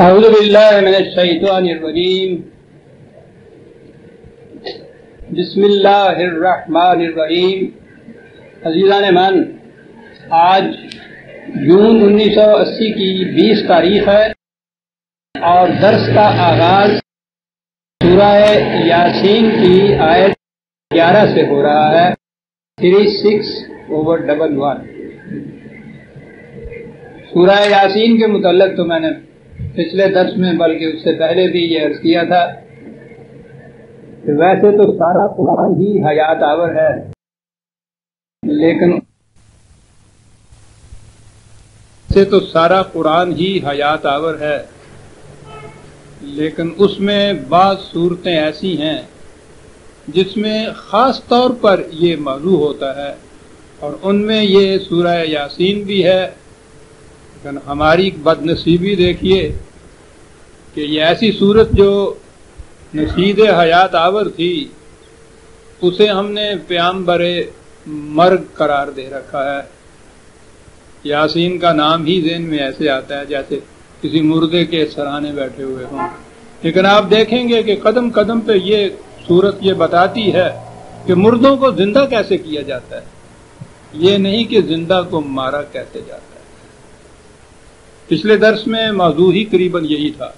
اعوذ باللہ من الشیطان الرجیم بسم اللہ الرحمن الرحیم۔ عزیزان من، آج جون 1980 کی 20 تاریخ ہے اور درس کا آغاز سورہ یاسین کی آیت 11 سے ہو رہا ہے، 36/11۔ سورہ یاسین کے متعلق تو میں نے پچھلے درس میں بلکہ اس سے پہلے بھی یہ عرض کیا تھا کہ ویسے تو سارا قرآن ہی حیات آور ہے، لیکن اس میں بعض صورتیں ایسی ہیں جس میں خاص طور پر یہ موضوع ہوتا ہے، اور ان میں یہ سورہ یاسین بھی ہے۔ لیکن ہماری بد نصیبی دیکھیے کہ یہ ایسی صورت جو نشید حیات آور تھی اسے ہم نے پیامبر مرگ قرار دے رکھا ہے۔ یاسین کا نام ہی ذہن میں ایسے آتا ہے جیسے کسی مردے کے سرانے بیٹھے ہوئے ہوں، لیکن آپ دیکھیں گے کہ قدم قدم پہ یہ صورت یہ بتاتی ہے کہ مردوں کو زندہ کیسے کیا جاتا ہے، یہ نہیں کہ زندہ کو مارا کیسے جاتا ہے۔ پچھلے درس میں موضوع ہی قریباً یہی تھا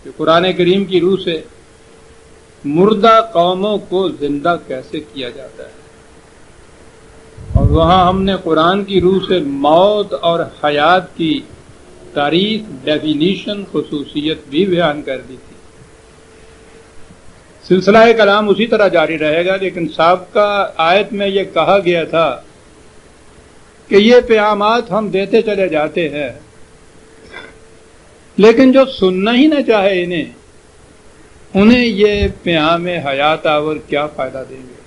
کہ قرآن کریم کی روح سے مردہ قوموں کو زندہ کیسے کیا جاتا ہے، اور وہاں ہم نے قرآن کی روح سے موت اور حیات کی تعریف، ڈیفینیشن، خصوصیت بھی بیان کر دی تھی۔ سلسلہ کلام اسی طرح جاری رہے گا، لیکن سابقہ آیت میں یہ کہا گیا تھا کہ یہ پیغامات ہم دیتے چلے جاتے ہیں، لیکن جو سننا ہی نہ چاہے انہیں یہ پیغام حیات آور کیا فائدہ دیں گے؟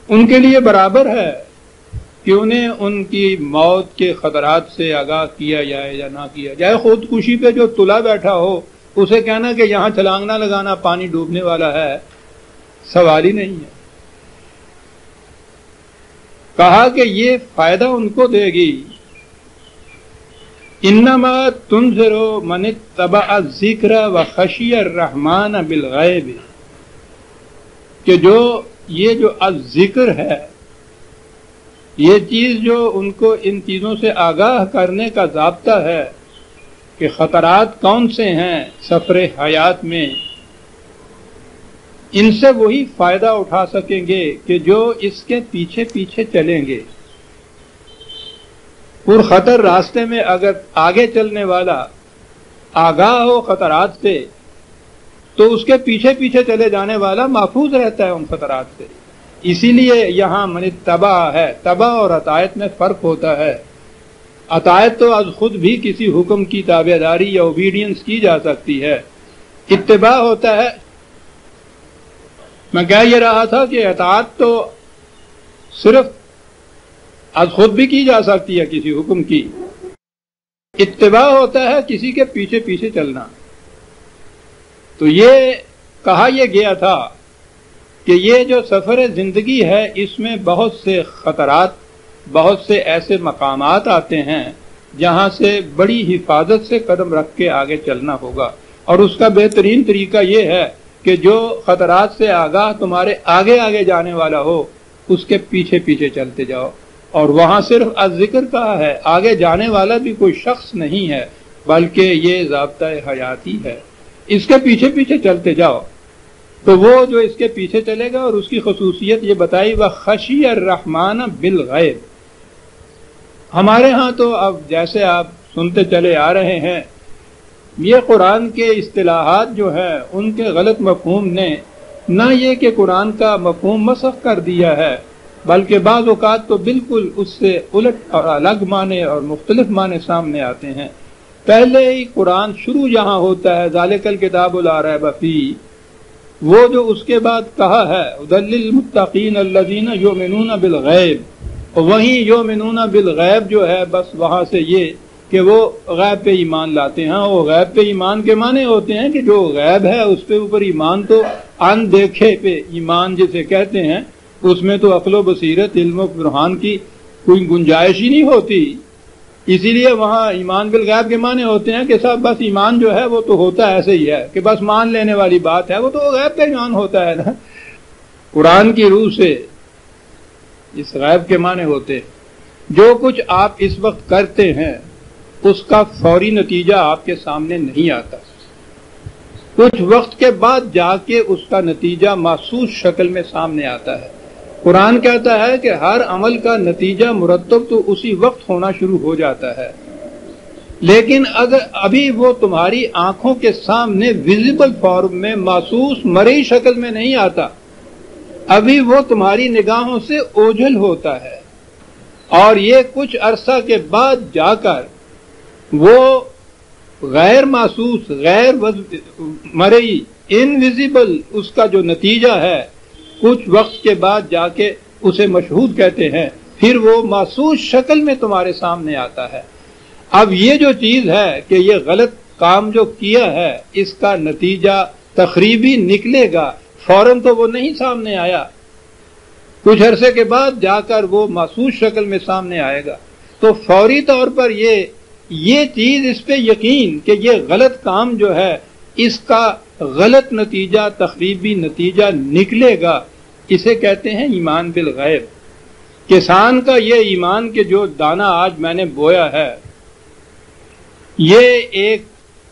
ان کے لیے برابر ہے کہ انہیں ان کی موت کے خطرات سے آگاہ کیا جائے یا نہ کیا جائے۔ خودکشی پہ جو تلا بیٹھا ہو اسے کہنا کہ یہاں چھلانگ نہ لگانا، پانی ڈوبنے والا ہے، سوال ہی نہیں ہے۔ کہا کہ یہ فائدہ ان کو دے گی۔ انما تنذر من اتبع الذکر وخشی الرحمن بالغیب، کہ جو الذکر ہے، یہ چیز جو ان کو ان چیزوں سے آگاہ کرنے کا ضابطہ ہے کہ خطرات کون سے ہیں سفر حیات میں، ان سے وہی فائدہ اٹھا سکیں گے کہ جو اس کے پیچھے پیچھے چلیں گے۔ پرخطر راستے میں اگر آگے چلنے والا آگاہ ہو خطرات سے تو اس کے پیچھے پیچھے چلے جانے والا محفوظ رہتا ہے ان خطرات سے۔ اسی لیے یہاں من اتبع ہے، تبع اور اطاعت میں فرق ہوتا ہے۔ اطاعت تو از خود بھی کسی حکم کی تابعداری یا اوبیڈینس کی جا سکتی ہے، اتباع ہوتا ہے۔ میں کہہ یہ رہا تھا کہ اطاعت تو صرف از خود بھی کی جا سکتی ہے کسی حکم کی، اتباع ہوتا ہے کسی کے پیچھے پیچھے چلنا۔ تو یہ کہا یہ گیا تھا کہ یہ جو سفر زندگی ہے اس میں بہت سے خطرات، بہت سے ایسے مقامات آتے ہیں جہاں سے بڑی حفاظت سے قدم رکھ کے آگے چلنا ہوگا، اور اس کا بہترین طریقہ یہ ہے کہ جو خطرات سے آگاہ تمہارے آگے آگے جانے والا ہو اس کے پیچھے پیچھے چلتے جاؤ۔ اور وہاں صرف الذکر کہا ہے، آگے جانے والا بھی کوئی شخص نہیں ہے بلکہ یہ ضابطہ حیاتی ہے، اس کے پیچھے پیچھے چلتے جاؤ۔ تو وہ جو اس کے پیچھے چلے گا، اور اس کی خصوصیت یہ بتائی وَخَشِيَ الرَّحْمَنَ بِالْغَيْبِ۔ ہمارے ہاں تو اب جیسے آپ سنتے چلے آ رہے ہیں، یہ قرآن کے اصطلاحات جو ہیں ان کے غلط مفہوم نے نہ یہ کہ قرآن کا مفہوم مسخ کر دیا ہے، بلکہ بعض اوقات تو بالکل اس سے الٹ اور الگ معنی اور مختلف معنی سامنے آتے ہیں۔ پہلے ہی قرآن شروع جہاں ہوتا ہے ذالک الکتاب لا ریب فیہ، وہ جو اس کے بعد کہا ہے ھدی للمتقین الذین یؤمنون بالغیب، وہیں یؤمنون بالغیب جو ہے بس وہاں سے یہ کہ وہ غیب پہ ایمان لاتے ہیں۔ وہ غیب پہ ایمان کے معنی ہوتے ہیں کہ جو غیب ہے اس پہ اوپر ایمان، تو اندیکھے پہ ایمان جسے کہتے ہیں اس میں تو عقل و بصیرت، علم و برہان کی کوئی گنجائش ہی نہیں ہوتی۔ اسی لیے وہاں ایمان بالغیب کے معنی ہوتے ہیں کہ صاحب بس ایمان جو ہے وہ تو ہوتا ایسے ہی ہے کہ بس مان لینے والی بات ہے، وہ تو غیب کا ایمان ہوتا ہے نا۔ قرآن کی روح سے اس غیب کے معنی ہوتے ہیں جو کچھ آپ اس وقت کرتے ہیں اس کا فوری نتیجہ آپ کے سامنے نہیں آتا، کچھ وقت کے بعد جا کے اس کا نتیجہ محسوس شکل میں سامنے آتا ہے۔ قرآن کہتا ہے کہ ہر عمل کا نتیجہ مرتب تو اسی وقت ہونا شروع ہو جاتا ہے، لیکن اگر ابھی وہ تمہاری آنکھوں کے سامنے ویزیبل فارم میں محسوس مرئی شکل میں نہیں آتا، ابھی وہ تمہاری نگاہوں سے اوجھل ہوتا ہے، اور یہ کچھ عرصہ کے بعد جا کر وہ غیر محسوس، غیر مرئی، انویزیبل اس کا جو نتیجہ ہے کچھ وقت کے بعد جا کے اسے مشہود کہتے ہیں، پھر وہ محسوس شکل میں تمہارے سامنے آتا ہے۔ اب یہ جو چیز ہے کہ یہ غلط کام جو کیا ہے اس کا نتیجہ تخریبی نکلے گا، فوراً تو وہ نہیں سامنے آیا، کچھ عرصے کے بعد جا کر وہ محسوس شکل میں سامنے آئے گا، تو فوری طور پر یہ چیز اس پہ یقین کہ یہ غلط کام جو ہے اس کا غلط نتیجہ، تخریبی نتیجہ نکلے گا، اسے کہتے ہیں ایمان بالغیب۔ کسان کا یہ ایمان کہ جو دانہ آج میں نے بویا ہے یہ ایک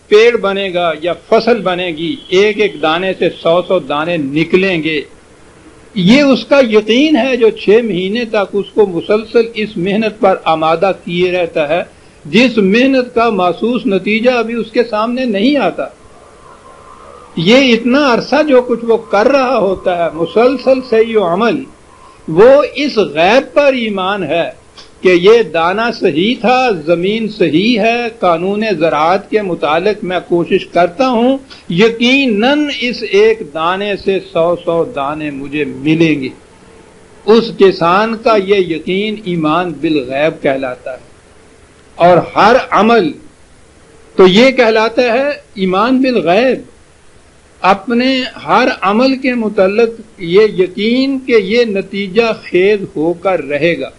پیڑ بنے گا یا فصل بنے گی، ایک ایک دانے سے 100 دانے نکلیں گے، یہ اس کا یقین ہے جو 6 مہینے تک اس کو مسلسل اس محنت پر آمادہ کیے رہتا ہے، جس محنت کا محسوس نتیجہ ابھی اس کے سامنے نہیں آتا۔ یہ اتنا عرصہ جو کچھ وہ کر رہا ہوتا ہے مسلسل صحیح و عمل، وہ اس غیب پر ایمان ہے کہ یہ دانہ صحیح تھا، زمین صحیح ہے، قانون زراعت کے متعلق میں کوشش کرتا ہوں، یقیناً اس ایک دانے سے 100 دانے مجھے ملیں گے۔ اس کسان کا یہ یقین ایمان بالغیب کہلاتا ہے، اور ہر عمل تو یہ کہلاتا ہے ایمان بالغیب۔ اپنے ہر عمل کے متعلق یہ یقین کہ یہ نتیجہ خیز ہو کر رہے گا،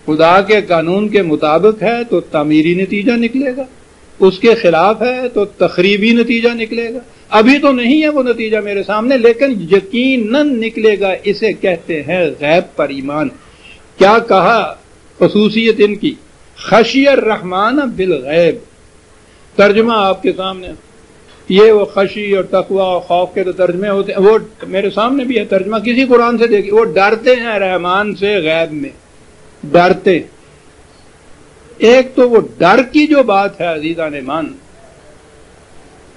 خدا کے قانون کے مطابق ہے تو تعمیری نتیجہ نکلے گا، اس کے خلاف ہے تو تخریبی نتیجہ نکلے گا۔ ابھی تو نہیں ہے وہ نتیجہ میرے سامنے، لیکن یقیناً نکلے گا، اسے کہتے ہیں غیب پر ایمان۔ کیا کہا خصوصیت ان کی؟ خشی الرحمن بالغیب۔ ترجمہ آپ کے سامنے، یہ وہ خشی اور تقوی اور خوف کے تو ترجمے ہوتے ہیں، وہ میرے سامنے بھی ہے ترجمہ، کسی قرآن سے دیکھیے، وہ ڈرتے ہیں رحمان سے غیب میں، ڈرتے۔ ایک تو وہ ڈر کی جو بات ہے عزیزان ایمان،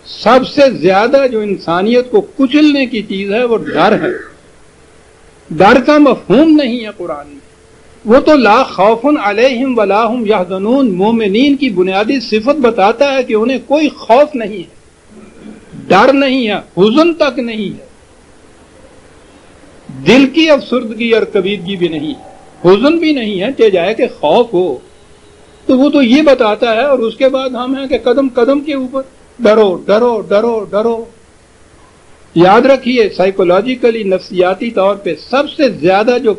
سب سے زیادہ جو انسانیت کو کچلنے کی چیز ہے وہ ڈر ہے۔ ڈر کا مفہوم نہیں ہے قرآن میں، وہ تو لا خوف علیہم ولا ہم یحزنون، مومنین کی بنیادی صفت بتاتا ہے کہ انہیں کوئی خوف نہیں ہے، ڈر نہیں ہے، حزن تک نہیں ہے، دل کی افسردگی اور کبیدگی بھی نہیں، حزن بھی نہیں ہے کہ جائے کہ خوف ہو، تو وہ تو یہ بتاتا ہے، اور اس کے بعد ہم ہیں کہ قدم قدم کے اوپر ڈرو ڈرو ڈرو ڈرو۔ یاد رکھیے سائیکولوجیکلی، نفسیاتی طور پہ سب سے زیادہ جو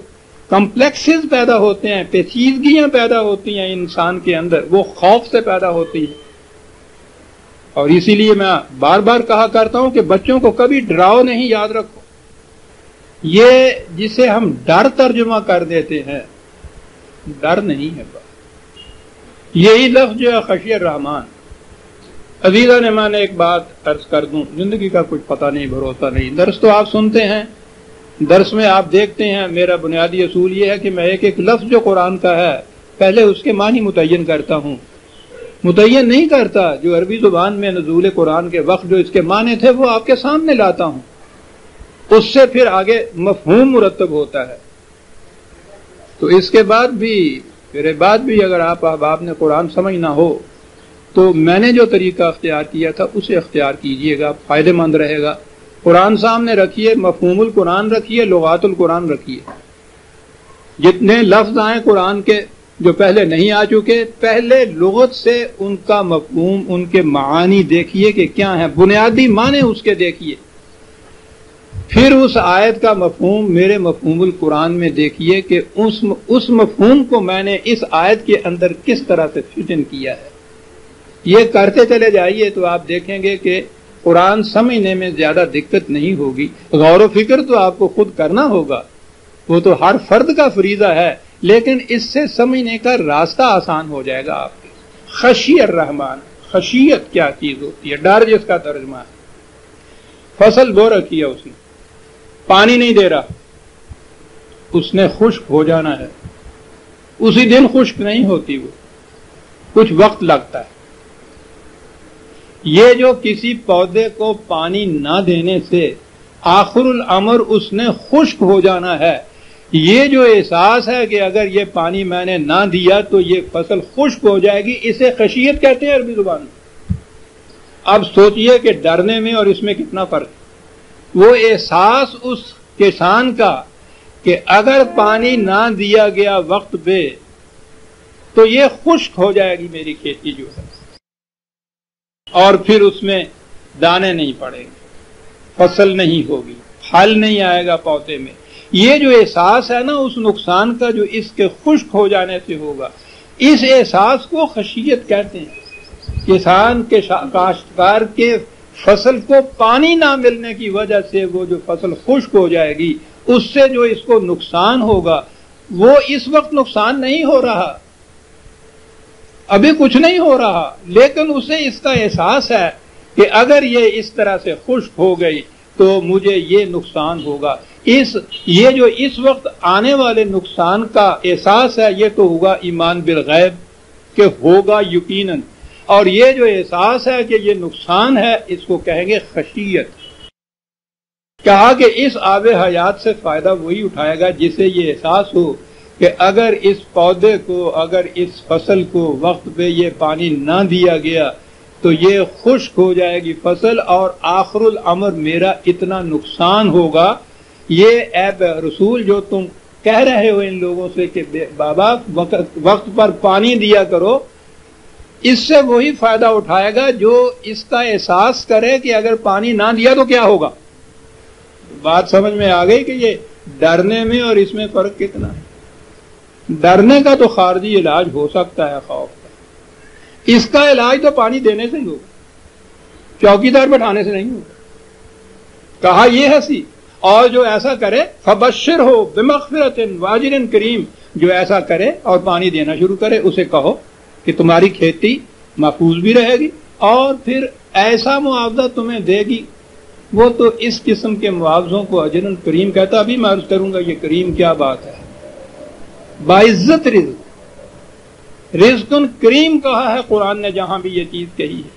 کمپلیکسز پیدا ہوتے ہیں، پیچیدگیاں پیدا ہوتی ہیں انسان کے اندر، وہ خوف سے پیدا ہوتی ہیں۔ اور اسی لیے میں بار بار کہا کرتا ہوں کہ بچوں کو کبھی ڈراؤ نہیں، یاد رکھو، یہ جسے ہم ڈر ترجمہ کر دیتے ہیں، ڈر نہیں ہے بات۔ یہی لفظ جو ہے خشی الرحمان۔ عزیزہ نے میں نے ایک بات عرض کر دوں، زندگی کا کچھ پتہ نہیں، بھروسہ نہیں، درس تو آپ سنتے ہیں، درس میں آپ دیکھتے ہیں، میرا بنیادی اصول یہ ہے کہ میں ایک ایک لفظ جو قرآن کا ہے پہلے اس کے معنی متعین کرتا ہوں، متعین نہیں کرتا جو عربی زبان میں نزول قرآن کے وقت جو اس کے معنی تھے وہ آپ کے سامنے لاتا ہوں، اس سے پھر آگے مفہوم مرتب ہوتا ہے۔ تو اس کے بعد بھی، میرے بعد بھی اگر آپ احباب نے قرآن سمجھنا ہو تو میں نے جو طریقہ اختیار کیا تھا اسے اختیار کیجئے گا، فائدہ مند رہے گا۔ قرآن سامنے رکھیے، مفہوم القرآن رکھیے، لغات القرآن رکھیے، جتنے لفظ آئیں قرآن کے جو پہلے نہیں آ چکے، پہلے لغت سے ان کا مفہوم، ان کے معانی دیکھیے کہ کیا ہیں، بنیادی معنی اس کے دیکھیے۔ پھر اس آیت کا مفہوم میرے مفہوم القرآن میں دیکھیے کہ اس مفہوم کو میں نے اس آیت کے اندر کس طرح سے فٹ ان کیا ہے. یہ کرتے چلے جائیے تو آپ دیکھیں گے کہ قرآن سمجھنے میں زیادہ دقت نہیں ہوگی. غور و فکر تو آپ کو خود کرنا ہوگا، وہ تو ہر فرد کا فریضہ ہے، لیکن اس سے سمجھنے کا راستہ آسان ہو جائے گا آپ کے. خشی الرحمن، خشیت کیا چیز ہوتی ہے؟ ڈر جس کا ترجمہ ہے. فصل بو رکھی ہے، اس نے پانی نہیں دے رہا، اس نے خشک ہو جانا ہے. اسی دن خشک نہیں ہوتی، وہ کچھ وقت لگتا ہے. یہ جو کسی پودے کو پانی نہ دینے سے آخر الامر اس نے خشک ہو جانا ہے، یہ جو احساس ہے کہ اگر یہ پانی میں نے نہ دیا تو یہ فصل خشک ہو جائے گی، اسے خشیت کہتے ہیں عربی زبان میں. اب سوچئے کہ ڈرنے میں اور اس میں کتنا فرق ہے. وہ احساس اس کسان کا کہ اگر پانی نہ دیا گیا وقت پہ تو یہ خشک ہو جائے گی میری کھیتی جو ہے، اور پھر اس میں دانے نہیں پڑیں گے، فصل نہیں ہوگی، پھل نہیں آئے گا پودے میں. یہ جو احساس ہے نا اس نقصان کا جو اس کے خشک ہو جانے سے ہوگا، اس احساس کو خشیت کہتے ہیں. کسان کے کاشتکار کے فصل کو پانی نہ ملنے کی وجہ سے وہ جو فصل خشک ہو جائے گی، اس سے جو اس کو نقصان ہوگا وہ اس وقت نقصان نہیں ہو رہا، ابھی کچھ نہیں ہو رہا، لیکن اسے اس کا احساس ہے کہ اگر یہ اس طرح سے خشک ہو گئی تو مجھے یہ نقصان ہوگا. یہ جو اس وقت آنے والے نقصان کا احساس ہے یہ تو ہوگا ایمان بالغیب کہ ہوگا یقیناً، اور یہ جو احساس ہے کہ یہ نقصان ہے اس کو کہیں گے خشیت. کہا کہ اس آب حیات سے فائدہ وہی اٹھائے گا جسے یہ احساس ہو کہ اگر اس پودے کو، اگر اس فصل کو وقت پہ یہ پانی نہ دیا گیا تو یہ خشک ہو جائے گی فصل، اور آخر الامر میرا اتنا نقصان ہوگا. یہ اے رسول جو تم کہہ رہے ہو ان لوگوں سے کہ بابا وقت پر پانی دیا کرو، اس سے وہی فائدہ اٹھائے گا جو اس کا احساس کرے کہ اگر پانی نہ دیا تو کیا ہوگا. بات سمجھ میں آ گئی کہ یہ ڈرنے میں اور اس میں فرق کتنا ہے. ڈرنے کا تو خارجی علاج ہو سکتا ہے خوف کا، اس کا علاج تو پانی دینے سے ہی ہوگا، چوکیدار بٹھانے سے نہیں ہوگا. کہا یہ ہنسی، اور جو ایسا کرے فبشر ہو بمغفرت واجر کریم، جو ایسا کرے اور پانی دینا شروع کرے اسے کہو کہ تمہاری کھیتی محفوظ بھی رہے گی اور پھر ایسا معاوضہ تمہیں دے گی. وہ تو اس قسم کے معاوضوں کو اجر کریم کہتا. ابھی میں عرض کروں گا یہ کریم کیا بات ہے. باعزت رزق، رزق کریم کہا ہے قرآن نے جہاں بھی یہ چیز کہی ہے.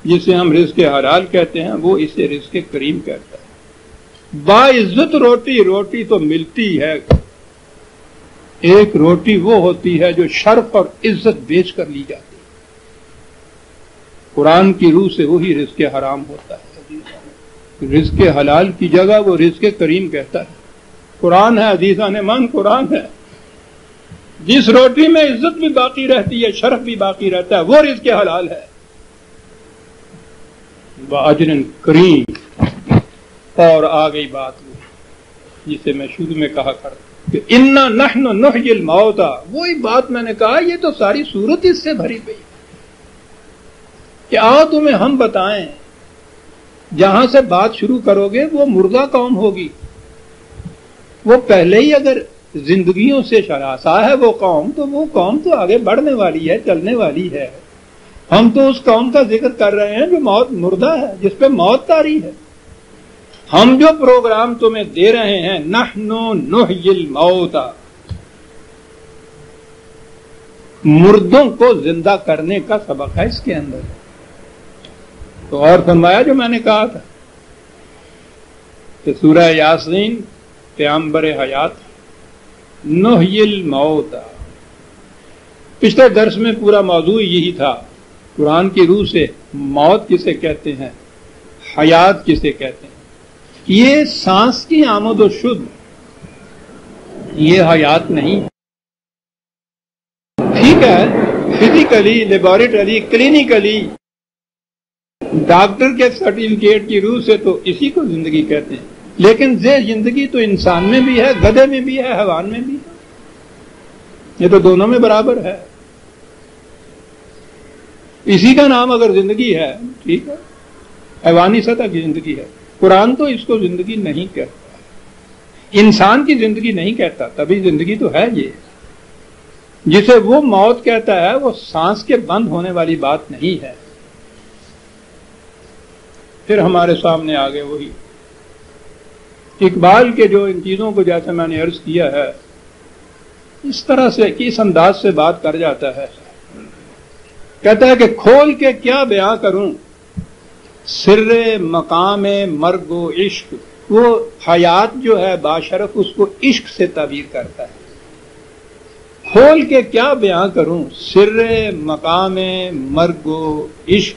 جسے ہم رزق حلال کہتے ہیں وہ اسے رزق کریم کہتا ہے. باعزت روٹی، روٹی تو ملتی ہے، ایک روٹی وہ ہوتی ہے جو شرف اور عزت بیچ کر لی جاتی ہے. قرآن کی روح سے وہی رزق حرام ہوتا ہے. رزق حلال کی جگہ وہ رزق کریم کہتا ہے. قرآن ہے، حدیثان من قرآن ہے. جس روٹی میں عزت بھی باقی رہتی ہے، شرف بھی باقی رہتا ہے، وہ رزق حلال ہے. باجر کریم. اور آ گئی بات جسے میں شروع میں کہا کرتا کہ انا نحن نحیی الموتى، وہی بات میں نے کہا یہ تو ساری صورت اس سے بھری پئی کہ آؤ تمہیں ہم بتائیں. جہاں سے بات شروع کرو گے وہ مردہ قوم ہوگی، وہ پہلے ہی اگر زندگیوں سے شراسا ہے وہ قوم تو آگے بڑھنے والی ہے، چلنے والی ہے. ہم تو اس قوم کا ذکر کر رہے ہیں جو موت مردہ ہے، جس پہ موت طاری ہے. ہم جو پروگرام تمہیں دے رہے ہیں نحن نحیی الموتى، مردوں کو زندہ کرنے کا سبق ہے اس کے اندر. تو اور فرمایا جو میں نے کہا تھا کہ سورہ یاسین پیغمبر حیات نحیی الموتى. پچھلے درس میں پورا موضوع یہی تھا، قرآن کی روح سے موت کسے کہتے ہیں، حیات کسے کہتے ہیں. یہ سانس کی آمد و شد، یہ حیات نہیں. ٹھیک ہے فزیکلی، لیبوریٹری، کلینکلی ڈاکٹر کے سرٹیفکیٹ کی روح سے تو اسی کو زندگی کہتے ہیں، لیکن زندگی تو انسان میں بھی ہے، گدھے میں بھی ہے، حیوان میں بھی ہے، یہ تو دونوں میں برابر ہے۔ اسی کا نام اگر زندگی ہے ٹھیک ہے، حیوانی سطح کی زندگی ہے، قرآن تو اس کو زندگی نہیں کہتا، انسان کی زندگی نہیں کہتا، تبھی زندگی تو ہے یہ۔ جسے وہ موت کہتا ہے وہ سانس کے بند ہونے والی بات نہیں ہے۔ پھر ہمارے سامنے آگے وہی اقبال کے جو ان چیزوں کو جیسے میں نے عرض کیا ہے اس طرح سے کس انداز سے بات کر جاتا ہے، کہتا ہے کہ کھول کے کیا بیان کروں سر مقام مرگ و عشق، وہ حیات جو ہے باشرف اس کو عشق سے تعبیر کرتا ہے۔ کھول کے کیا بیان کروں سر مقام مرگ و عشق،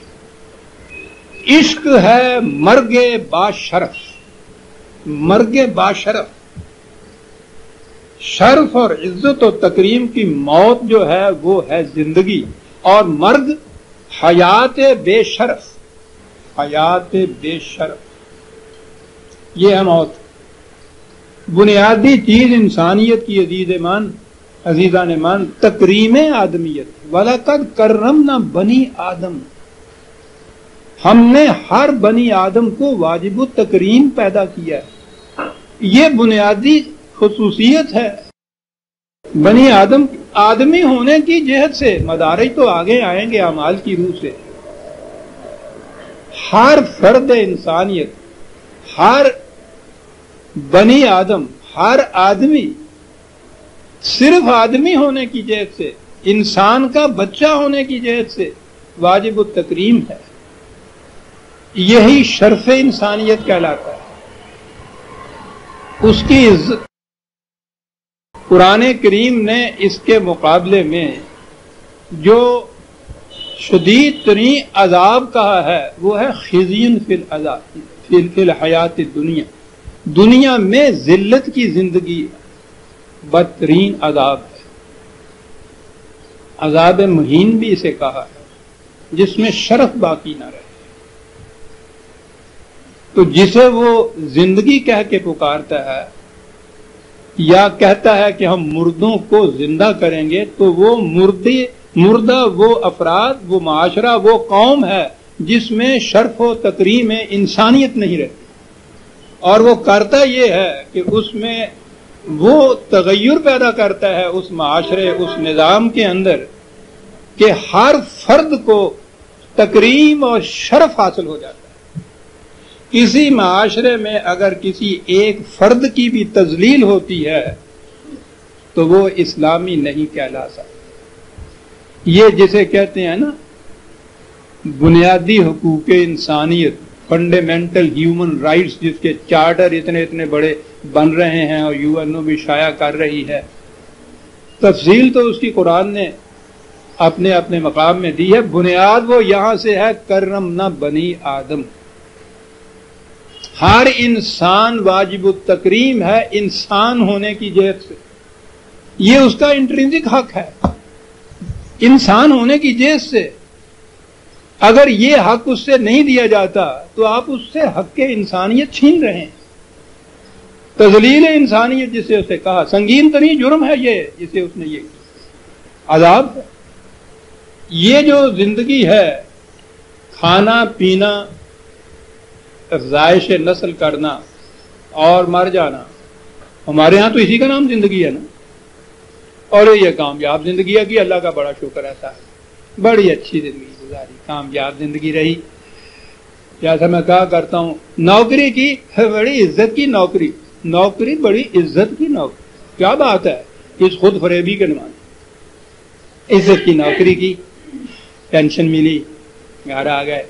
عشق ہے مرگ باشرف، مرگ باشرف، شرف اور عزت و تکریم کی موت جو ہے وہ ہے زندگی، اور مرگ حیات بے شرف، حیات بے شرف، یہ ہے موت۔ بنیادی چیز انسانیت کی عزیزان مان تکریم آدمیت، وَلَقَدْ كَرَّمْنَا بَنِي آدم، ہم نے ہر بنی آدم کو واجب التکریم پیدا کیا ہے، یہ بنیادی خصوصیت ہے بنی آدم، آدمی ہونے کی جہت سے، مدارج تو آگے آئیں گے اعمال کی روح سے۔ ہر فرد انسانیت، ہر بنی آدم، ہر آدمی صرف آدمی ہونے کی جہت سے، انسان کا بچہ ہونے کی جہت سے واجب التکریم ہے، یہی شرف انسانیت کہلاتا ہے، اس کی عزت۔ قرآن کریم نے اس کے مقابلے میں جو شدید ترین عذاب کہا ہے وہ ہے خزین فی العذاب فی الحیات دنیا، دنیا میں ذلت کی زندگی بدترین عذاب ہے، عذاب مہین بھی اسے کہا ہے، جس میں شرف باقی نہ رہے۔ تو جسے وہ زندگی کہہ کے پکارتا ہے یا کہتا ہے کہ ہم مردوں کو زندہ کریں گے، تو وہ مردہ وہ افراد، وہ معاشرہ، وہ قوم ہے جس میں شرف و تکریم انسانیت نہیں رہتی، اور وہ کرتا یہ ہے کہ اس میں وہ تغیر پیدا کرتا ہے اس معاشرے، اس نظام کے اندر کہ ہر فرد کو تکریم اور شرف حاصل ہو جاتا ہے۔ کسی معاشرے میں اگر کسی ایک فرد کی بھی تذلیل ہوتی ہے تو وہ اسلامی نہیں کہلا سکتا۔ یہ جسے کہتے ہیں نا بنیادی حقوق انسانیت، فنڈامنٹل ہیومن رائٹس، جس کے چارٹر اتنے بڑے بن رہے ہیں اور یو این او بھی شائع کر رہی ہے، تفصیل تو اس کی قرآن نے اپنے مقام میں دی ہے، بنیاد وہ یہاں سے ہے کرمنا بنی آدم، ہر انسان واجب التکریم ہے انسان ہونے کی جہت سے، یہ اس کا انٹرنسک حق ہے انسان ہونے کی جہت سے۔ اگر یہ حق اس سے نہیں دیا جاتا تو آپ اس سے حق انسانیت چھین رہے ہیں۔ تذلیل انسانیت جسے اسے کہا، سنگین ترین جرم ہے یہ، جسے اس نے یہ عذاب ہے۔ یہ جو زندگی ہے، کھانا پینا، افزائش نسل کرنا اور مر جانا، ہمارے ہاں تو اسی کا نام زندگی ہے نا، اور یہ کامیاب زندگی ہے کہ اللہ کا بڑا شکر ایسا ہے، بڑی اچھی زندگی گزاری، کامیاب زندگی رہی۔ جیسا میں کہا کرتا ہوں، نوکری کی بڑی عزت کی نوکری، نوکری بڑی عزت کی نوکری، کیا بات ہے، اس خود فریبی کے نمانے، عزت کی نوکری کی، پینشن ملی، گھر آ گئے،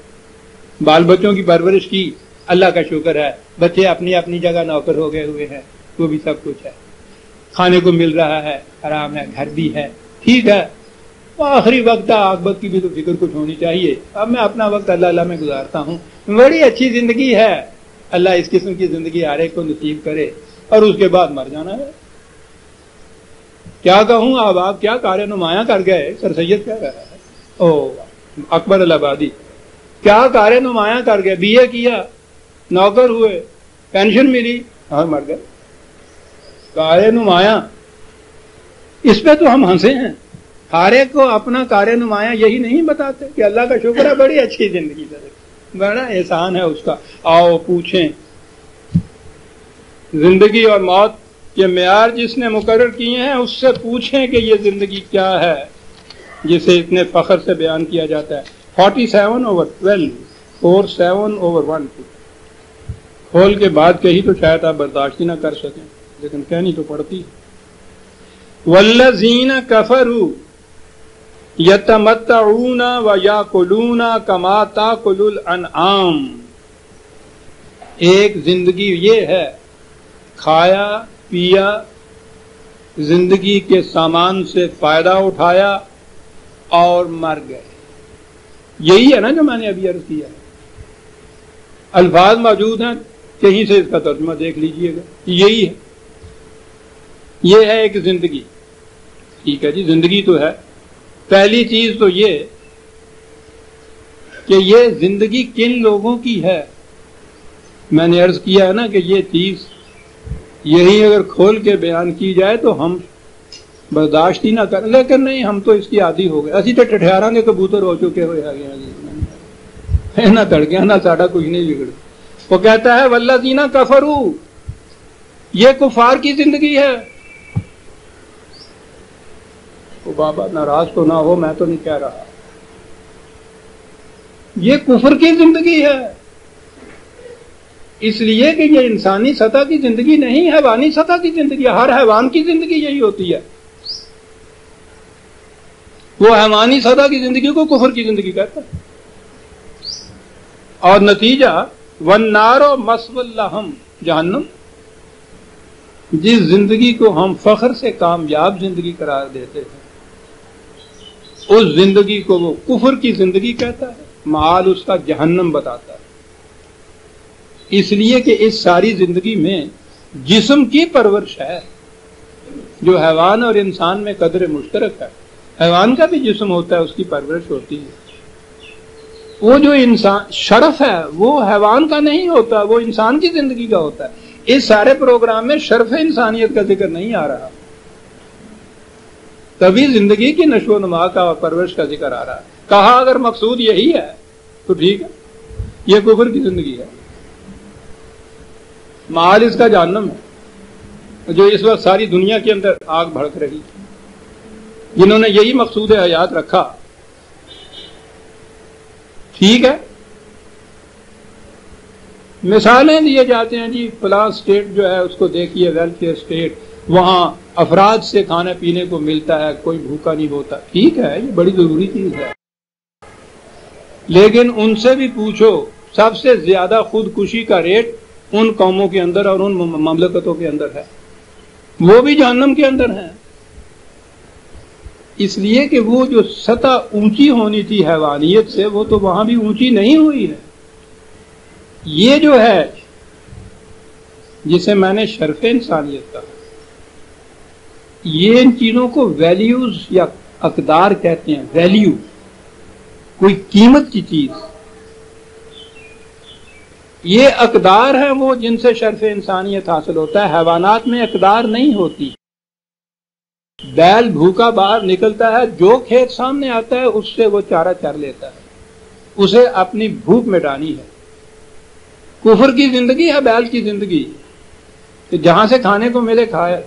بال بچوں کی پرورش کی، اللہ کا شکر ہے، بچے اپنی اپنی جگہ نوکر ہو گئے ہوئے ہیں، وہ بھی سب کچھ ہے، کھانے کو مل رہا ہے، آرام ہے، گھر بھی ہے، ٹھیک ہے، آخری وقت عاقبت کی بھی تو فکر کچھ ہونی چاہیے۔ اب میں اپنا وقت اللہ میں گزارتا ہوں، بڑی اچھی زندگی ہے، اللہ اس قسم کی زندگی ہر ایک کو نصیب کرے، اور اس کے بعد مر جانا ہے۔ کیا کہوں، اب آپ کیا کار نمایاں کر گئے، سر سید کہہ رہا ہے، او اکبر الآبادی کیا کارے نمایاں کر گئے، بی اے کیا، نوکر ہوئے، پینشن ملی اور مر گئے. کارے نمایاں، اس پہ تو ہم ہنسے ہیں. ہر ایک کو اپنا کارے نمایاں یہی نہیں بتاتے کہ اللہ کا شکر ہے بڑی اچھی زندگی ہے، بڑا احسان ہے اس کا. آؤ پوچھیں زندگی اور موت کے معیار جس نے مقرر کیے ہیں اس سے پوچھیں کہ یہ زندگی کیا ہے جسے اتنے فخر سے بیان کیا جاتا ہے. 47/12 47/1 کھول کے بات کہی تو شاید آپ برداشت ہی نہ کر سکیں، لیکن کہنی تو پڑتی ہے. والذین کفروا یتمتعون ویاکلون کما تاکل الانعام. ایک زندگی یہ ہے کھایا پیا، زندگی کے سامان سے فائدہ اٹھایا اور مر گئے. یہی ہے نا جو میں نے ابھی عرض کیا. الفاظ موجود ہیں، کہیں سے اس کا ترجمہ دیکھ لیجئے گا. یہی ہے، یہ ہے ایک زندگی. ٹھیک ہے جی، زندگی تو ہے. پہلی چیز تو یہ کہ یہ زندگی کن لوگوں کی ہے. میں نے عرض کیا ہے نا کہ یہ چیز یہی اگر کھول کے بیان کی جائے تو ہم برداشت ہی نہ کریں، لیکن نہیں، ہم تو اس کی عادی ہو گئے. اسی تو ٹھٹھیاراں کے کبوتر ہو چکے ہوئے آگے نہ تڑکیا نہ ساڑا کچھ نہیں بگڑ. وہ کہتا ہے والذین کفروا، یہ کفار کی زندگی ہے. وہ بابا ناراض تو نہ ہو، میں تو نہیں کہہ رہا، یہ کفر کی زندگی ہے. اس لیے کہ یہ انسانی سطح کی زندگی نہیں، حیوانی سطح کی زندگی ہے. ہر حیوان کی زندگی یہی ہوتی ہے. وہ حیوانی سطح کی زندگی کو کفر کی زندگی کہتا ہے. اور نتیجہ والنار مثوی لہم، جہنم. جس زندگی کو ہم فخر سے کامیاب زندگی قرار دیتے ہیں اس زندگی کو وہ کفر کی زندگی کہتا ہے، مآل اس کا جہنم بتاتا ہے. اس لیے کہ اس ساری زندگی میں جسم کی پرورش ہے جو حیوان اور انسان میں قدر مشترک ہے. حیوان کا بھی جسم ہوتا ہے، اس کی پرورش ہوتی ہے. وہ جو انسان شرف ہے وہ حیوان کا نہیں ہوتا، وہ انسان کی زندگی کا ہوتا ہے. اس سارے پروگرام میں شرف انسانیت کا ذکر نہیں آ رہا، تبھی زندگی کی نشو و نما کا اور پرورش کا ذکر آ رہا ہے. کہا اگر مقصود یہی ہے تو ٹھیک ہے، یہ کفر کی زندگی ہے، مآل اس کا جہنم ہے. جو اس وقت ساری دنیا کے اندر آگ بھڑک رہی، جنہوں نے یہی مقصود حیات رکھا، ٹھیک ہے. مثالیں دیے جاتے ہیں جی فلاں اسٹیٹ جو ہے اس کو دیکھیے، ویلفیئر اسٹیٹ، وہاں افراد سے کھانے پینے کو ملتا ہے، کوئی بھوکا نہیں ہوتا. ٹھیک ہے، یہ بڑی ضروری چیز ہے، لیکن ان سے بھی پوچھو سب سے زیادہ خودکشی کا ریٹ ان قوموں کے اندر اور ان مملکتوں کے اندر ہے، وہ بھی جہنم کے اندر ہیں. اس لیے کہ وہ جو سطح اونچی ہونی تھی حیوانیت سے وہ تو وہاں بھی اونچی نہیں ہوئی ہے. یہ جو ہے جسے میں نے شرف انسانیت کہا، یہ ان چیزوں کو ویلیوز یا اقدار کہتے ہیں. ویلیو کوئی قیمت کی چیز، یہ اقدار ہیں وہ جن سے شرف انسانیت حاصل ہوتا ہے. حیوانات میں اقدار نہیں ہوتی. بیل بھوکا باہر نکلتا ہے، جو کھیت سامنے آتا ہے اس سے وہ چارہ چر لیتا ہے، اسے اپنی بھوک مٹانی ہے. کفر کی زندگی ہے بیل کی زندگی، کہ جہاں سے کھانے کو ملے کھایا.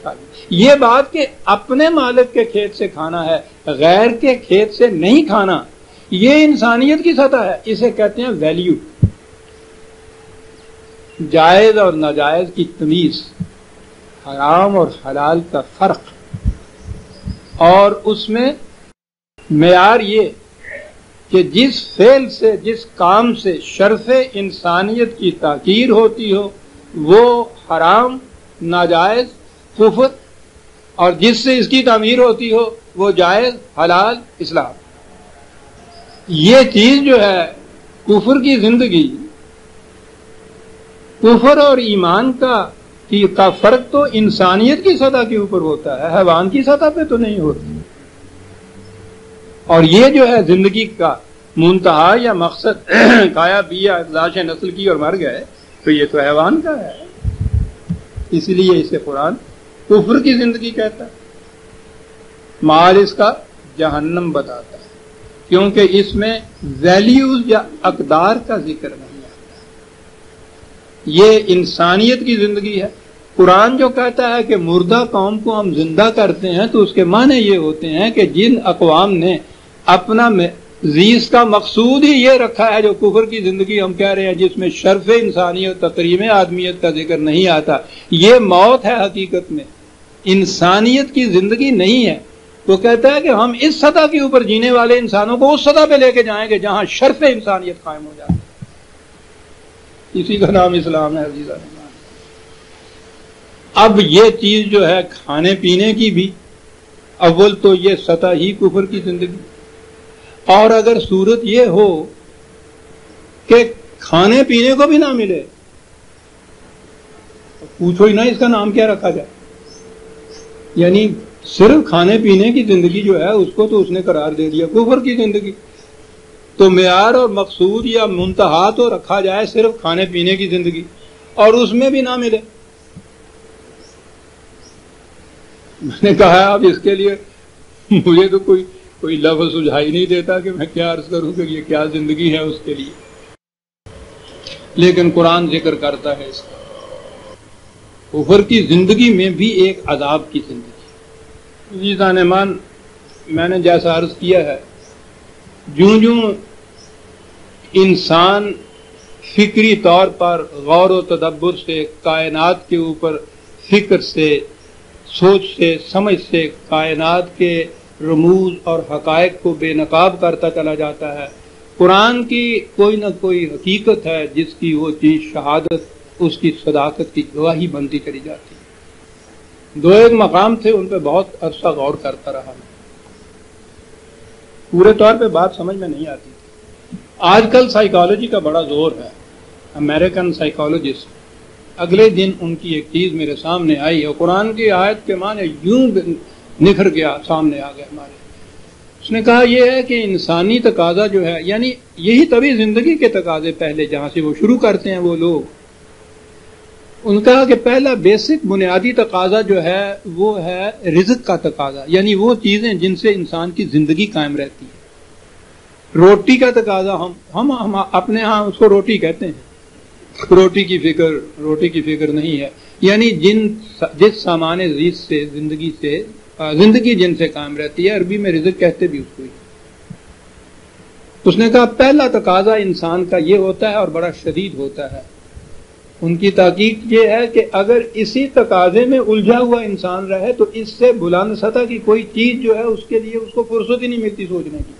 یہ بات کہ اپنے مالک کے کھیت سے کھانا ہے، غیر کے کھیت سے نہیں کھانا، یہ انسانیت کی سطح ہے. اسے کہتے ہیں ویلیو. جائز اور ناجائز کی تمیز، حرام اور حلال کا فرق، اور اس میں معیار یہ کہ جس فعل سے، جس کام سے شرف انسانیت کی تاکیر ہوتی ہو وہ حرام، ناجائز، کفر، اور جس سے اس کی تعمیر ہوتی ہو وہ جائز، حلال، اسلام. یہ چیز جو ہے کفر کی زندگی، کفر اور ایمان کا فرق تو انسانیت کی سطح کے اوپر ہوتا ہے، حیوان کی سطح پہ تو نہیں ہوتا. اور یہ جو ہے زندگی کا منتہا یا مقصد کھایا پیا افزائش نسل کی اور مر گئے تو یہ تو حیوان کا ہے. اس لیے اسے قرآن کفر کی زندگی کہتا ہے. مال اس کا جہنم بتاتا ہے کیونکہ اس میں ویلیوز یا اقدار کا ذکر نہیں آتا. یہ انسانیت کی زندگی ہے. قرآن جو کہتا ہے کہ مردہ قوم کو ہم زندہ کرتے ہیں تو اس کے معنی یہ ہوتے ہیں کہ جن اقوام نے اپنا زیست کا مقصود ہی یہ رکھا ہے جو کفر کی زندگی ہم کہہ رہے ہیں جس میں شرف انسانیت تقریم آدمیت کا ذکر نہیں آتا، یہ موت ہے حقیقت میں، انسانیت کی زندگی نہیں ہے. وہ کہتا ہے کہ ہم اس سطح کے اوپر جینے والے انسانوں کو اس سطح پہ لے کے جائیں گے جہاں شرف انسانیت قائم ہو جائے. اسی کا نام اسلام ہے عزیزان. اب یہ چیز جو ہے کھانے پینے کی بھی اول تو یہ سطح ہی کفر کی زندگی، اور اگر صورت یہ ہو کہ کھانے پینے کو بھی نہ ملے پوچھو ہی نہ اس کا نام کیا رکھا جائے. یعنی صرف کھانے پینے کی زندگی جو ہے اس کو تو اس نے قرار دے دیا کفر کی زندگی. تو معیار اور مقصود یا منتہا تو رکھا جائے صرف کھانے پینے کی زندگی اور اس میں بھی نہ ملے. میں نے کہا اب اس کے لیے مجھے تو کوئی لفظ سجھائی نہیں دیتا کہ میں کیا عرض کروں کہ یہ کیا زندگی ہے اس کے لیے. لیکن قرآن ذکر کرتا ہے اس کا کفر کی زندگی میں بھی ایک عذاب کی زندگی. عزیزان ایمان، میں نے جیسا عرض کیا ہے جوں جوں انسان فکری طور پر غور و تدبر سے کائنات کے اوپر فکر سے سوچ سے سمجھ سے کائنات کے رموز اور حقائق کو بے نقاب کرتا چلا جاتا ہے، قرآن کی کوئی نہ کوئی حقیقت ہے جس کی وہ چیز شہادت اس کی صداقت کی گواہی بنتی چلی جاتی ہے. دو ایک مقام تھے ان پہ بہت عرصہ غور کرتا رہا میں، پورے طور پہ بات سمجھ میں نہیں آتی تھی. آج کل سائیکالوجی کا بڑا زور ہے. امریکن سائیکالوجسٹ اگلے دن ان کی ایک چیز میرے سامنے آئی اور قرآن کی آیت کے معنی یوں نکھر گیا سامنے آ گیا ہمارے. اس نے کہا یہ ہے کہ انسانی تقاضا جو ہے، یعنی یہی طبی زندگی کے تقاضے پہلے جہاں سے وہ شروع کرتے ہیں وہ لوگ، ان کا کہ پہلا بیسک بنیادی تقاضا جو ہے وہ ہے رزق کا تقاضا، یعنی وہ چیزیں جن سے انسان کی زندگی قائم رہتی ہے. روٹی کا تقاضا ہم اپنے ہاں اس کو روٹی کہتے ہیں، روٹی کی فکر نہیں ہے. یعنی جس سامان زیست سے زندگی جن سے قائم رہتی ہے، عربی میں رزق کہتے بھی اس کو ہی. اس نے کہا پہلا تقاضا انسان کا یہ ہوتا ہے اور بڑا شدید ہوتا ہے. ان کی تحقیق یہ ہے کہ اگر اسی تقاضے میں الجھا ہوا انسان رہے تو اس سے بلند سطح کی کوئی چیز جو ہے اس کے لیے اس کو فرصت ہی نہیں ملتی سوچنے کی،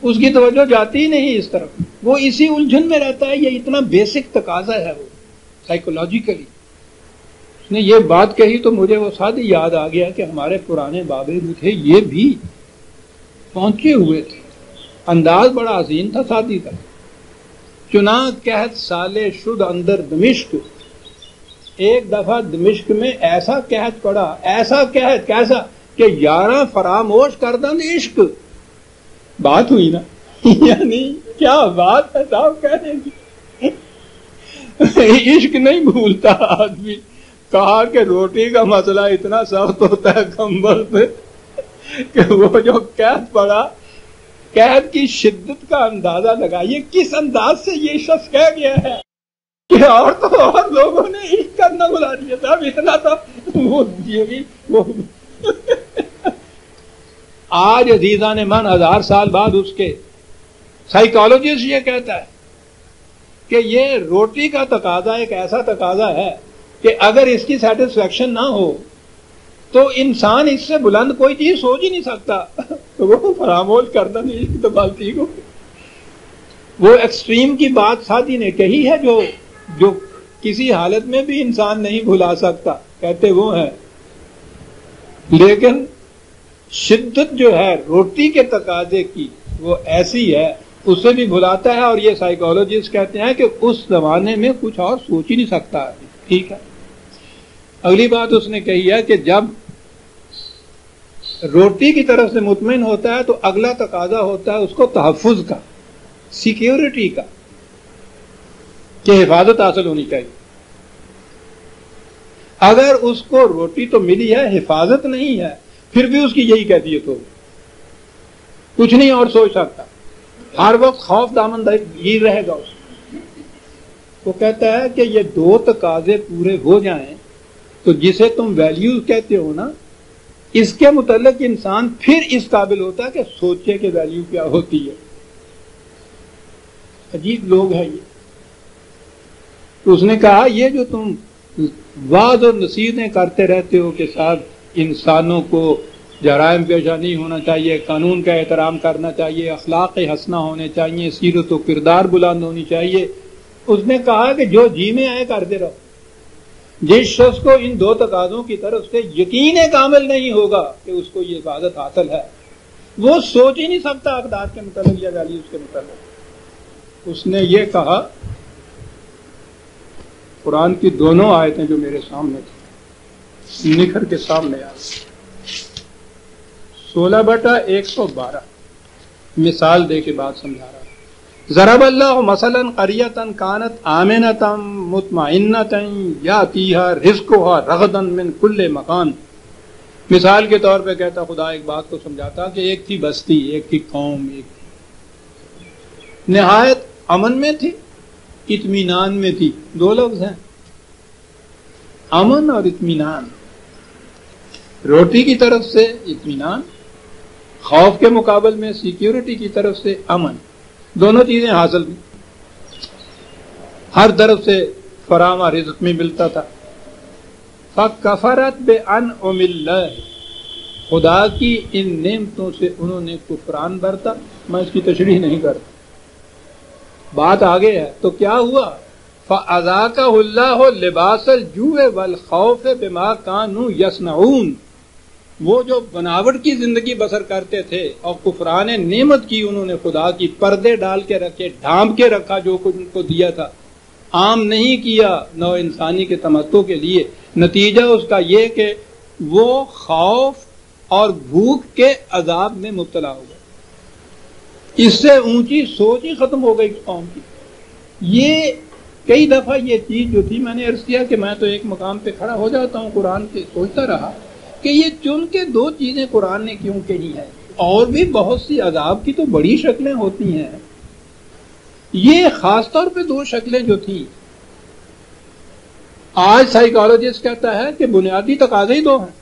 اس کی توجہ جاتی ہی نہیں اس طرف، وہ اسی الجھن میں رہتا ہے. یہ اتنا بیسک تقاضا ہے وہ سائیکولوجیکلی. اس نے یہ بات کہی تو مجھے وہ ساتھ ہی یاد آ گیا کہ ہمارے پرانے بابے جو تھے یہ بھی پہنچے ہوئے تھے. انداز بڑا حسین تھا ساتھی کا. چنا قحط سالے شد اندر دمشق، ایک دفعہ دمشق میں ایسا قحط پڑا، ایسا قحط کیسا کہ 11 فراموش کردند عشق. بات ہوئی نا، یعنی کیا بات ہے صاحب کہنے کی. عشق نہیں بھولتا آدمی. کہا کہ روٹی کا مسئلہ اتنا سخت ہوتا ہے کمبل پہ کہ وہ جو قحط پڑا، قحط کی شدت کا اندازہ لگائیے کس انداز سے یہ شخص کہہ گیا ہے کہ اور تو اور لوگوں نے عشق کرنا بلا دیا تھا. اتنا تھا وہ آج عزیزان من 1000 سال بعد اس کے سائیکالوجسٹ یہ کہتا ہے کہ یہ روٹی کا تقاضا ایک ایسا تقاضا ہے کہ اگر اس کی سیٹسفیکشن نہ ہو تو انسان اس سے بلند کوئی چیز سوچ ہی نہیں سکتا. تو وہ فراموش کرنا نہیں اس کی تو بات ٹھیک ہو. وہ ایکسٹریم کی بات ساتھی نے کہی ہے جو کسی حالت میں بھی انسان نہیں بھلا سکتا، کہتے وہ ہے. لیکن شدت جو ہے روٹی کے تقاضے کی وہ ایسی ہے اس سے بھی بھلاتا ہے. اور یہ سائیکالوجسٹ کہتے ہیں کہ اس زمانے میں کچھ اور سوچ ہی نہیں سکتا. ٹھیک ہے. اگلی بات اس نے کہی ہے کہ جب روٹی کی طرف سے مطمئن ہوتا ہے تو اگلا تقاضا ہوتا ہے اس کو تحفظ کا، سیکیورٹی کا، کہ حفاظت حاصل ہونی چاہیے۔ اگر اس کو روٹی تو ملی ہے، حفاظت نہیں ہے، پھر بھی اس کی یہی کیفیت ہوگی، کچھ نہیں اور سوچ سکتا، ہر وقت خوف دامن گیر رہے گا اس کو۔ وہ کہتا ہے کہ یہ دو تقاضے پورے ہو جائیں تو جسے تم ویلیوز کہتے ہو نا، اس کے متعلق انسان پھر اس قابل ہوتا ہے کہ سوچے کہ ویلیو کیا ہوتی ہے۔ عجیب لوگ ہیں یہ۔ تو اس نے کہا یہ جو تم وعظ اور نصیحتیں کرتے رہتے ہو کہ صاحب انسانوں کو جرائم پیشہ نہیں ہونا چاہیے، قانون کا احترام کرنا چاہیے، اخلاق حسنہ ہونے چاہیے، سیرت و کردار بلند ہونی چاہیے، اس نے کہا کہ جو جی میں آئے کرتے رہو۔ جس شخص کو ان دو تقاضوں کی طرف سے یقین کامل نہیں ہوگا کہ اس کو یہ حفاظت حاصل ہے، وہ سوچ ہی نہیں سکتا اقدار کے متعلق یا ویلیوز کے متعلق۔ اس نے یہ کہا، قرآن کی دونوں آیتیں جو میرے سامنے تھیں نکھر کے سامنے آ 16/112 مثال دے کے بات سمجھا رہا ہے۔ ضرب اللہ مثلا قریۃ کانت آمنۃ مطمئنۃ یاتیھا رزقھا رغدا من کل مکان۔ مثال کے طور پہ کہتا خدا ایک بات کو سمجھاتا کہ ایک تھی بستی، ایک تھی قوم، ایک نہایت امن میں تھی، اطمینان میں تھی۔ دو لفظ ہیں، امن اور اطمینان۔ روٹی کی طرف سے اطمینان، خوف کے مقابل میں سیکیورٹی کی طرف سے امن، دونوں چیزیں حاصل کی، ہر طرف سے فراواں رزق میں ملتا تھا۔ فَكَفَرَتْ بِأَنْعُمِ اللَّهِ، خدا کی ان نعمتوں سے انہوں نے کفران برتا۔ میں اس کی تشریح نہیں کرتا، بات آگے ہے۔ تو کیا ہوا؟ فَأَذَاقَهُ اللَّهُ لِبَاسَ الْجُوعِ وَالْخَوْفِ بِمَا كَانُوا يَصْنَعُونَ۔ وہ جو بناوٹ کی زندگی بسر کرتے تھے اور کفران نعمت کی انہوں نے خدا کی، پردے ڈال کے رکھے، ڈھانپ کے رکھا جو کچھ ان کو دیا تھا، عام نہیں کیا نو انسانی کے تمتع کے لیے۔ نتیجہ اس کا یہ کہ وہ خوف اور بھوک کے عذاب میں مبتلا ہو گئے۔ اس سے اونچی سوچ ہی ختم ہو گئی قوم کی۔ یہ کئی دفعہ یہ چیز جو تھی، میں نے عرض کیا کہ میں تو ایک مقام پہ کھڑا ہو جاتا ہوں قرآن کے، سوچتا رہا کہ یہ چن کے دو چیزیں قرآن نے کیوں کہی ہیں؟ اور بھی بہت سی عذاب کی تو بڑی شکلیں ہوتی ہیں، یہ خاص طور پہ دو شکلیں جو تھیں۔ آج سائیکالوجسٹ کہتا ہے کہ بنیادی تقاضے ہی دو ہیں،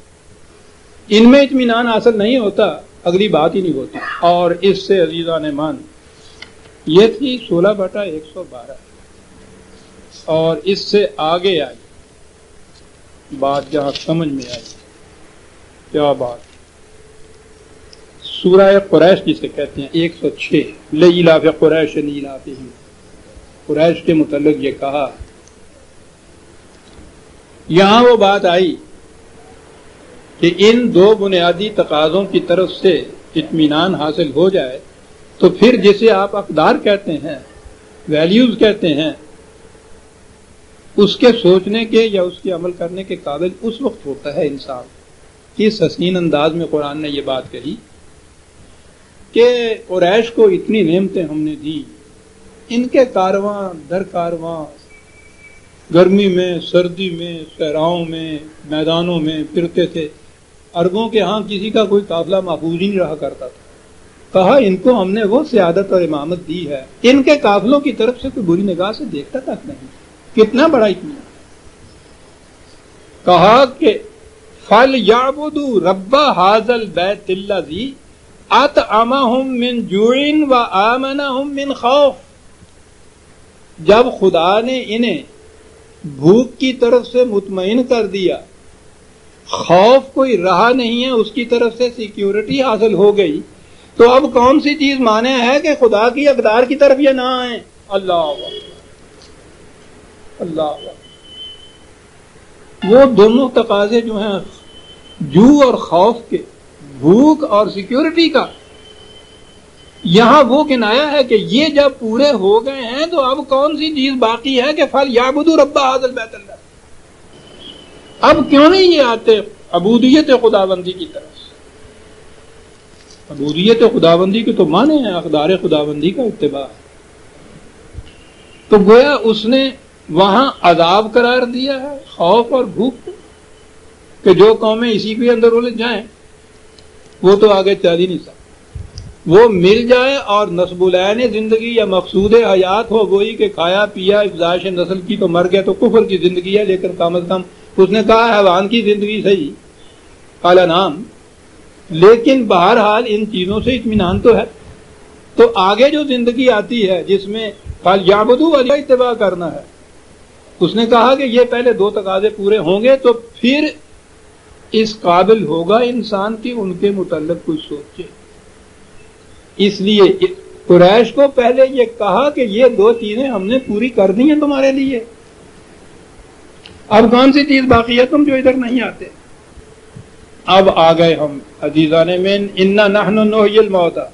ان میں اطمینان حاصل نہیں ہوتا، اگلی بات ہی نہیں ہوتی۔ اور اس سے عزیزان ایمان یہ تھی 16/112، اور اس سے آگے آئی بات جہاں سمجھ میں آئی۔ کیا بات؟ سورہ قریش جسے کہتے ہیں 106، لإلاف قریش إیلافہم، قریش کے متعلق یہ کہا۔ یہاں وہ بات آئی کہ ان دو بنیادی تقاضوں کی طرف سے اطمینان حاصل ہو جائے تو پھر جسے آپ اقدار کہتے ہیں، ویلیوز کہتے ہیں، اس کے سوچنے کے یا اس کے عمل کرنے کے قابل اس وقت ہوتا ہے انسان۔ اس حسین انداز میں قرآن نے یہ بات کہی کہ قریش کو اتنی نعمتیں ہم نے دی، ان کے کارواں در کارواں گرمی میں، سردی میں، صحراؤں میں، میدانوں میں پھرتے تھے۔ عربوں کے ہاں کسی کا کوئی قافلہ محفوظ ہی نہیں رہا کرتا تھا۔ کہا ان کو ہم نے وہ سیادت اور امامت دی ہے، ان کے قافلوں کی طرف سے کوئی بری نگاہ سے دیکھتا تک نہیں۔ کتنا بڑا اطمینان۔ کہا کہ فَلْيَعْبُدُوا رَبَّ هَٰذَا الْبَيْتِ الَّذِي أَطْعَمَهُم مِّن جُوعٍ وَآمَنَهُم مِّن خَوْفٍ۔ جب خدا نے انہیں بھوک کی طرف سے مطمئن کر دیا، خوف کوئی رہا نہیں ہے، اس کی طرف سے سیکیورٹی حاصل ہو گئی، تو اب کون سی چیز مانے ہے کہ خدا کی اقدار کی طرف یہ نہ آئیں؟ اللہ اللہ۔ وہ دونوں تقاضے جو ہیں جو اور خوف کے، بھوک اور سیکیورٹی کا، یہاں وہ کنایا ہے کہ یہ جب پورے ہو گئے ہیں تو اب کون سی چیز باقی ہے کہ فَلْيَعْبُدُوا رَبَّ هَٰذَا الْبَيْتِ الَّذِي۔ اب کیوں نہیں یہ آتے عبودیت خداوندی کی طرف؟ عبودیت خداوندی کے تو معنی ہیں اقدار خداوندی کا اتباع ہے. تو گویا اس نے وہاں عذاب قرار دیا ہے خوف اور بھوک کو کہ جو قومیں اسی کے اندر الجھ جائیں وہ تو آگے چل ہی نہیں سکتے. وہ مل جائے اور نصب العین زندگی یا مقصود حیات ہو وہی کہ کھایا پیا افزائش نسل کی تو مر گیا تو کفر کی زندگی ہے. لیکن کم از کم اس نے کہا حیوان کی زندگی صحیح قال نام، لیکن بہرحال ان چیزوں سے اطمینان تو ہے. تو آگے جو زندگی آتی ہے جس میں قال یعبدوا والا اتباع کرنا ہے، اس نے کہا کہ یہ پہلے دو تقاضے پورے ہوں گے تو پھر اس قابل ہوگا انسان کی ان کے متعلق کچھ سوچے. اس لیے قریش کو پہلے یہ کہا کہ یہ دو چیزیں ہم نے پوری کر دی ہیں تمہارے لیے، اب کون سی چیز باقی ہے تم جو ادھر نہیں آتے. اب آ گئے ہم عزیزان من انا نحن نحیی الموتى،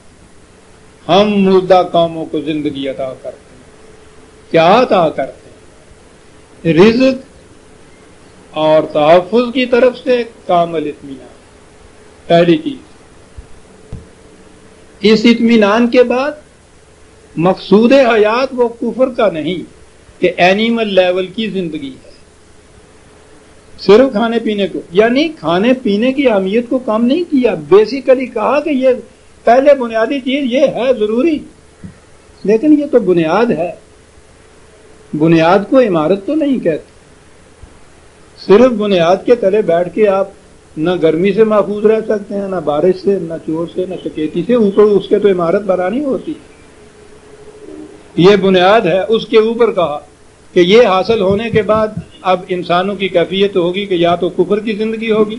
ہم مردہ قوموں کو زندگی عطا کرتے ہیں. کیا عطا کرتے ہیں؟ رزق اور تحفظ کی طرف سے کامل اطمینان. پہلی چیز اس اطمینان کے بعد مقصود حیات وہ کفر کا نہیں کہ اینیمل لیول کی زندگی ہے صرف کھانے پینے کو، یعنی کھانے پینے کی اہمیت کو کم نہیں کیا، بیسیکلی کہا کہ یہ پہلے بنیادی چیز یہ ہے ضروری، لیکن یہ تو بنیاد ہے، بنیاد کو عمارت تو نہیں کہتے. صرف بنیاد کے تلے بیٹھ کے آپ نہ گرمی سے محفوظ رہ سکتے ہیں، نہ بارش سے، نہ چور سے، نہ چکیتی سے، اوپر اس کے تو عمارت بنانی ہوتی. یہ بنیاد ہے. اس کے اوپر کہا کہ یہ حاصل ہونے کے بعد اب انسانوں کی کیفیت ہوگی کہ یا تو کفر کی زندگی ہوگی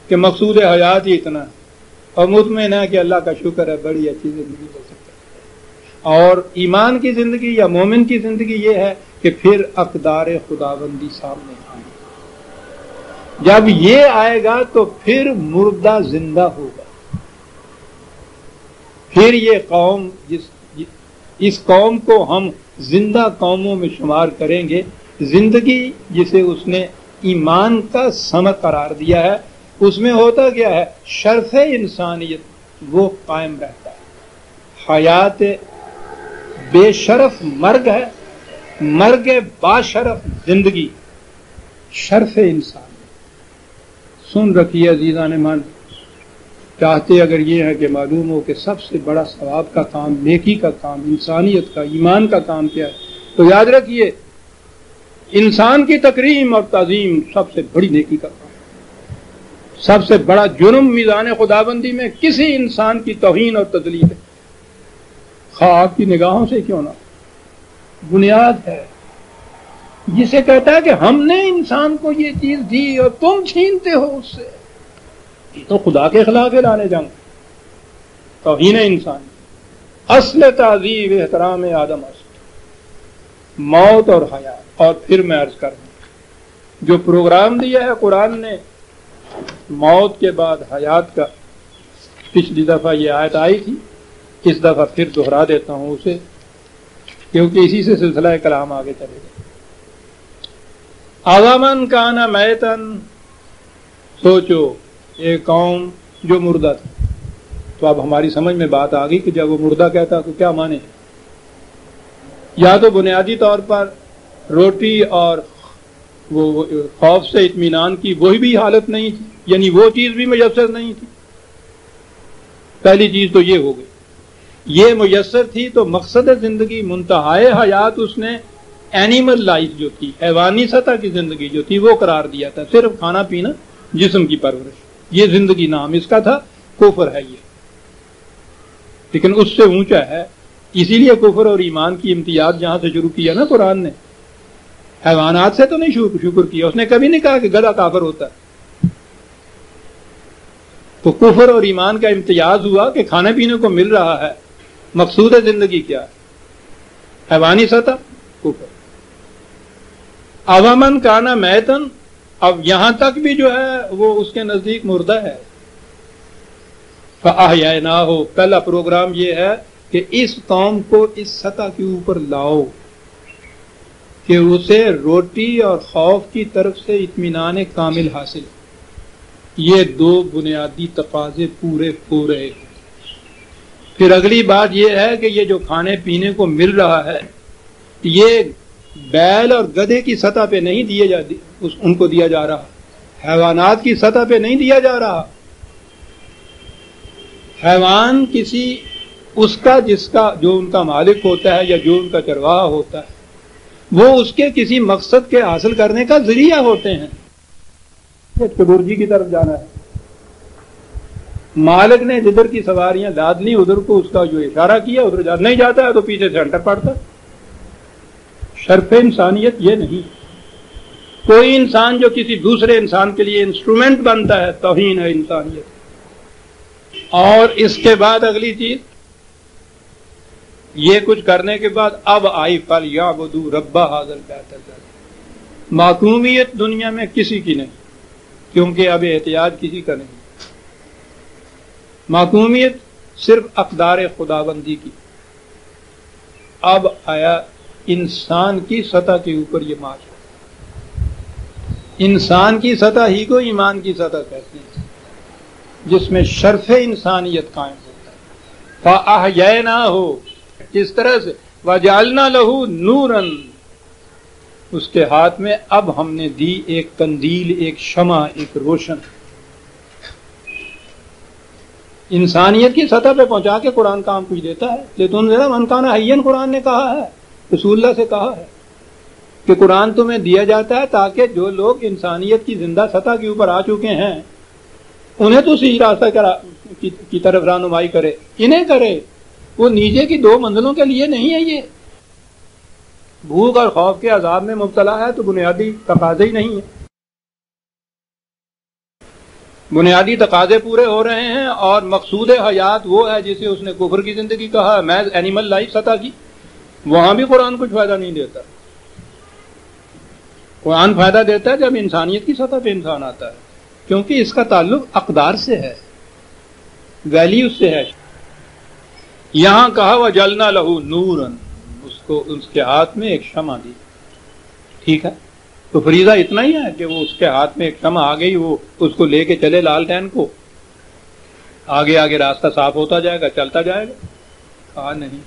کہ مقصود حیات ہی اتنا ہے اور مطمئن ہے کہ اللہ کا شکر ہے بڑی اچھی زندگی ہو سکتی ہے، اور ایمان کی زندگی یا مومن کی زندگی یہ ہے کہ پھر اقدار خداوندی سامنے آئے. جب یہ آئے گا تو پھر مردہ زندہ ہوگا. پھر یہ قوم اس قوم کو ہم زندہ قوموں میں شمار کریں گے. زندگی جسے اس نے ایمان کا ثمر قرار دیا ہے اس میں ہوتا کیا ہے؟ شرف انسانیت وہ قائم رہتا ہے. حیات بے شرف مرگ ہے، مرگ باشرف زندگی، شرف انسان. سن رکھیے عزیزان من، چاہتے اگر یہ ہے کہ معلوم ہو کہ سب سے بڑا ثواب کا کام، نیکی کا کام، انسانیت کا، ایمان کا کام کیا ہے، تو یاد رکھیے انسان کی تکریم اور تعظیم سب سے بڑی نیکی کا کام. سب سے بڑا جرم میزان خدابندی میں کسی انسان کی توہین اور تذلیل ہے، خواہ آپ کی نگاہوں سے کیوں نہ. بنیاد ہے جسے کہتا ہے کہ ہم نے انسان کو یہ چیز دی اور تم چھینتے ہو اس سے، یہ تو خدا کے خلاف ہے لانے جنگ، توہین انسان. اصل تعظیم احترام آدم است، موت اور حیات. اور پھر میں عرض کروں جو پروگرام دیا ہے قرآن نے موت کے بعد حیات کا، پچھلی دفعہ یہ آیت آئی تھی، اس دفعہ پھر دہرا دیتا ہوں اسے کیونکہ اسی سے سلسلہ کلام آگے چلے گا. اَوَمَنْ كَانَ مَيْتًا، سوچو ایک قوم جو مردہ تھا. تو اب ہماری سمجھ میں بات آ گئی کہ جب وہ مردہ کہتا تو کیا مانے. یا تو بنیادی طور پر روٹی اور وہ خوف سے اطمینان کی وہی بھی حالت نہیں تھی، یعنی وہ چیز بھی میسر نہیں تھی. پہلی چیز تو یہ ہو گئی. یہ میسر تھی تو مقصد زندگی منتہائے حیات اس نے اینیمل لائف جو تھی، حیوانی سطح کی زندگی جو تھی وہ قرار دیا تھا. صرف کھانا پینا، جسم کی پرورش، یہ زندگی نام اس کا تھا. کفر ہے یہ، لیکن اس سے اونچا ہے. اسی لیے کفر اور ایمان کی امتیاز جہاں سے شروع کیا نا قرآن نے، حیوانات سے تو نہیں شکر کیا. اس نے کبھی نہیں کہا کہ گدھا کافر ہوتا ہے. تو کفر اور ایمان کا امتیاز ہوا کہ کھانے پینے کو مل رہا ہے. مقصود زندگی کیا ہے؟ حیوانی سطح، کفر. اَوَمَنْ كَانَ مَيْتًا، اب یہاں تک بھی جو ہے وہ اس کے نزدیک مردہ ہے. فَأَحْيَيْنَاهُ، پہلا پروگرام یہ ہے کہ اس قوم کو اس سطح کے اوپر لاؤ کہ اسے روٹی اور خوف کی طرف سے اطمینان کامل حاصل. یہ دو بنیادی تقاضے پورے ہو رہے ہیں. پھر اگلی بات یہ ہے کہ یہ جو کھانے پینے کو مل رہا ہے یہ بیل اور گدھے کی سطح پہ نہیں دیے جاتی، ان کو دیا جا رہا، حیوانات کی سطح پہ نہیں دیا جا رہا. حیوان کسی اس کا جس کا جو ان کا مالک ہوتا ہے یا جو ان کا چرواہا ہوتا ہے وہ اس کے کسی مقصد کے حاصل کرنے کا ذریعہ ہوتے ہیں. چبرجی کی طرف جانا ہے، مالک نے جدھر کی سواریاں داد لی ادھر کو اس کا جو اشارہ کیا ادھر نہیں جاتا ہے تو پیچھے سے انٹر پڑتا. شرف انسانیت یہ نہیں. کوئی انسان جو کسی دوسرے انسان کے لیے انسٹرومنٹ بنتا ہے توہین ہے انسانیت. اور اس کے بعد اگلی چیز یہ کچھ کرنے کے بعد اب آئی فَلْيَعْبُدُوا رَبَّ هَذَا الْبَيْتِ الْعَتِيقِ. معصومیت دنیا میں کسی کی نہیں، کیونکہ اب احتیاط کسی کا نہیں. معصومیت صرف اقدار خداوندی کی. اب آیا انسان کی سطح کے اوپر یہ معاشرہ. انسان کی سطح ہی کو ایمان کی سطح کہتے ہیں جس میں شرف انسانیت قائم ہوتا ہے. فَأَحْيَيْنَاهُ کس طرح سے وَجَعَلْنَا لَهُ نُورًا، اس کے ہاتھ میں اب ہم نے دی ایک قندیل، ایک شمع، ایک روشن. انسانیت کی سطح پہ پہنچا کے قرآن کام کچھ دیتا ہے. لِتُنذِرَ مَن كَانَ حَيًّا قرآن نے کہا ہے، رسول اللہ سے کہا ہے کہ قرآن تمہیں دیا جاتا ہے تاکہ جو لوگ انسانیت کی زندہ سطح کے اوپر آ چکے ہیں انہیں تو صحیح راستہ کی طرف رہنمائی کرے، انہیں کرے. وہ نیچے کی 2 منزلوں کے لیے نہیں ہے. یہ بھوک اور خوف کے عذاب میں مبتلا ہے تو بنیادی تقاضے ہی نہیں ہے. بنیادی تقاضے پورے ہو رہے ہیں اور مقصود حیات وہ ہے جسے اس نے کفر کی زندگی کہا ہے، محض اینیمل لائف سطح کی. وہاں بھی قرآن کچھ فائدہ نہیں دیتا. قرآن فائدہ دیتا ہے جب انسانیت کی سطح پہ انسان آتا ہے، کیونکہ اس کا تعلق اقدار سے ہے، ویلیوز سے ہے. یہاں کہا وَجَعَلْنَا لَهُ نُورًا، اس کو اس کے ہاتھ میں ایک شمع دی. ٹھیک ہے، تو فریضہ اتنا ہی ہے کہ وہ اس کے ہاتھ میں ایک شمع آ گئی، وہ اس کو لے کے چلے لالٹین کو، آگے آگے راستہ صاف ہوتا جائے گا، چلتا جائے گا. کہا نہیں،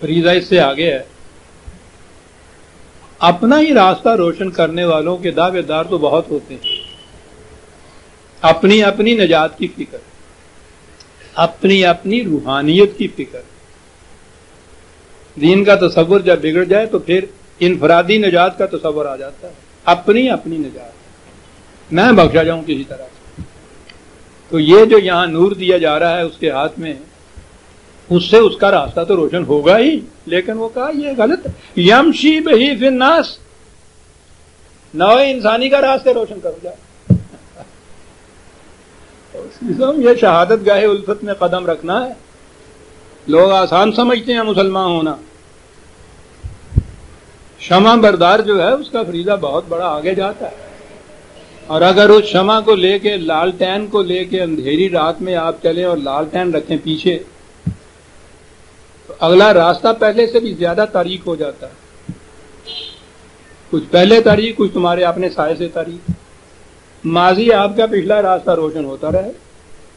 فریضہ اس سے آگے ہے. اپنا ہی راستہ روشن کرنے والوں کے دعوے دار تو بہت ہوتے ہیں. اپنی اپنی نجات کی فکر، اپنی اپنی روحانیت کی فکر. دین کا تصور جب بگڑ جائے تو پھر انفرادی نجات کا تصور آ جاتا ہے. اپنی اپنی نجات، میں بخشا جاؤں کسی طرح سے. تو یہ جو یہاں نور دیا جا رہا ہے اس کے ہاتھ میں، اس سے اس کا راستہ تو روشن ہوگا ہی، لیکن وہ کہا یہ غلط ہے. یمشی بہی فی الناس، نو انسانی کا راستہ روشن کر جائے. یہ شہادت گاہ الفت میں قدم رکھنا ہے. لوگ آسان سمجھتے ہیں مسلمان ہونا. شمع بردار جو ہے اس کا فریضہ بہت بڑا آگے جاتا ہے. اور اگر اس شمع کو لے کے، لالٹین کو لے کے اندھیری رات میں آپ چلیں اور لالٹین رکھیں پیچھے، تو اگلا راستہ پہلے سے بھی زیادہ تاریک ہو جاتا ہے. کچھ پہلے تاریک، کچھ تمہارے اپنے سائے سے تاریک. ماضی آپ کا پچھلا راستہ روشن ہوتا رہے.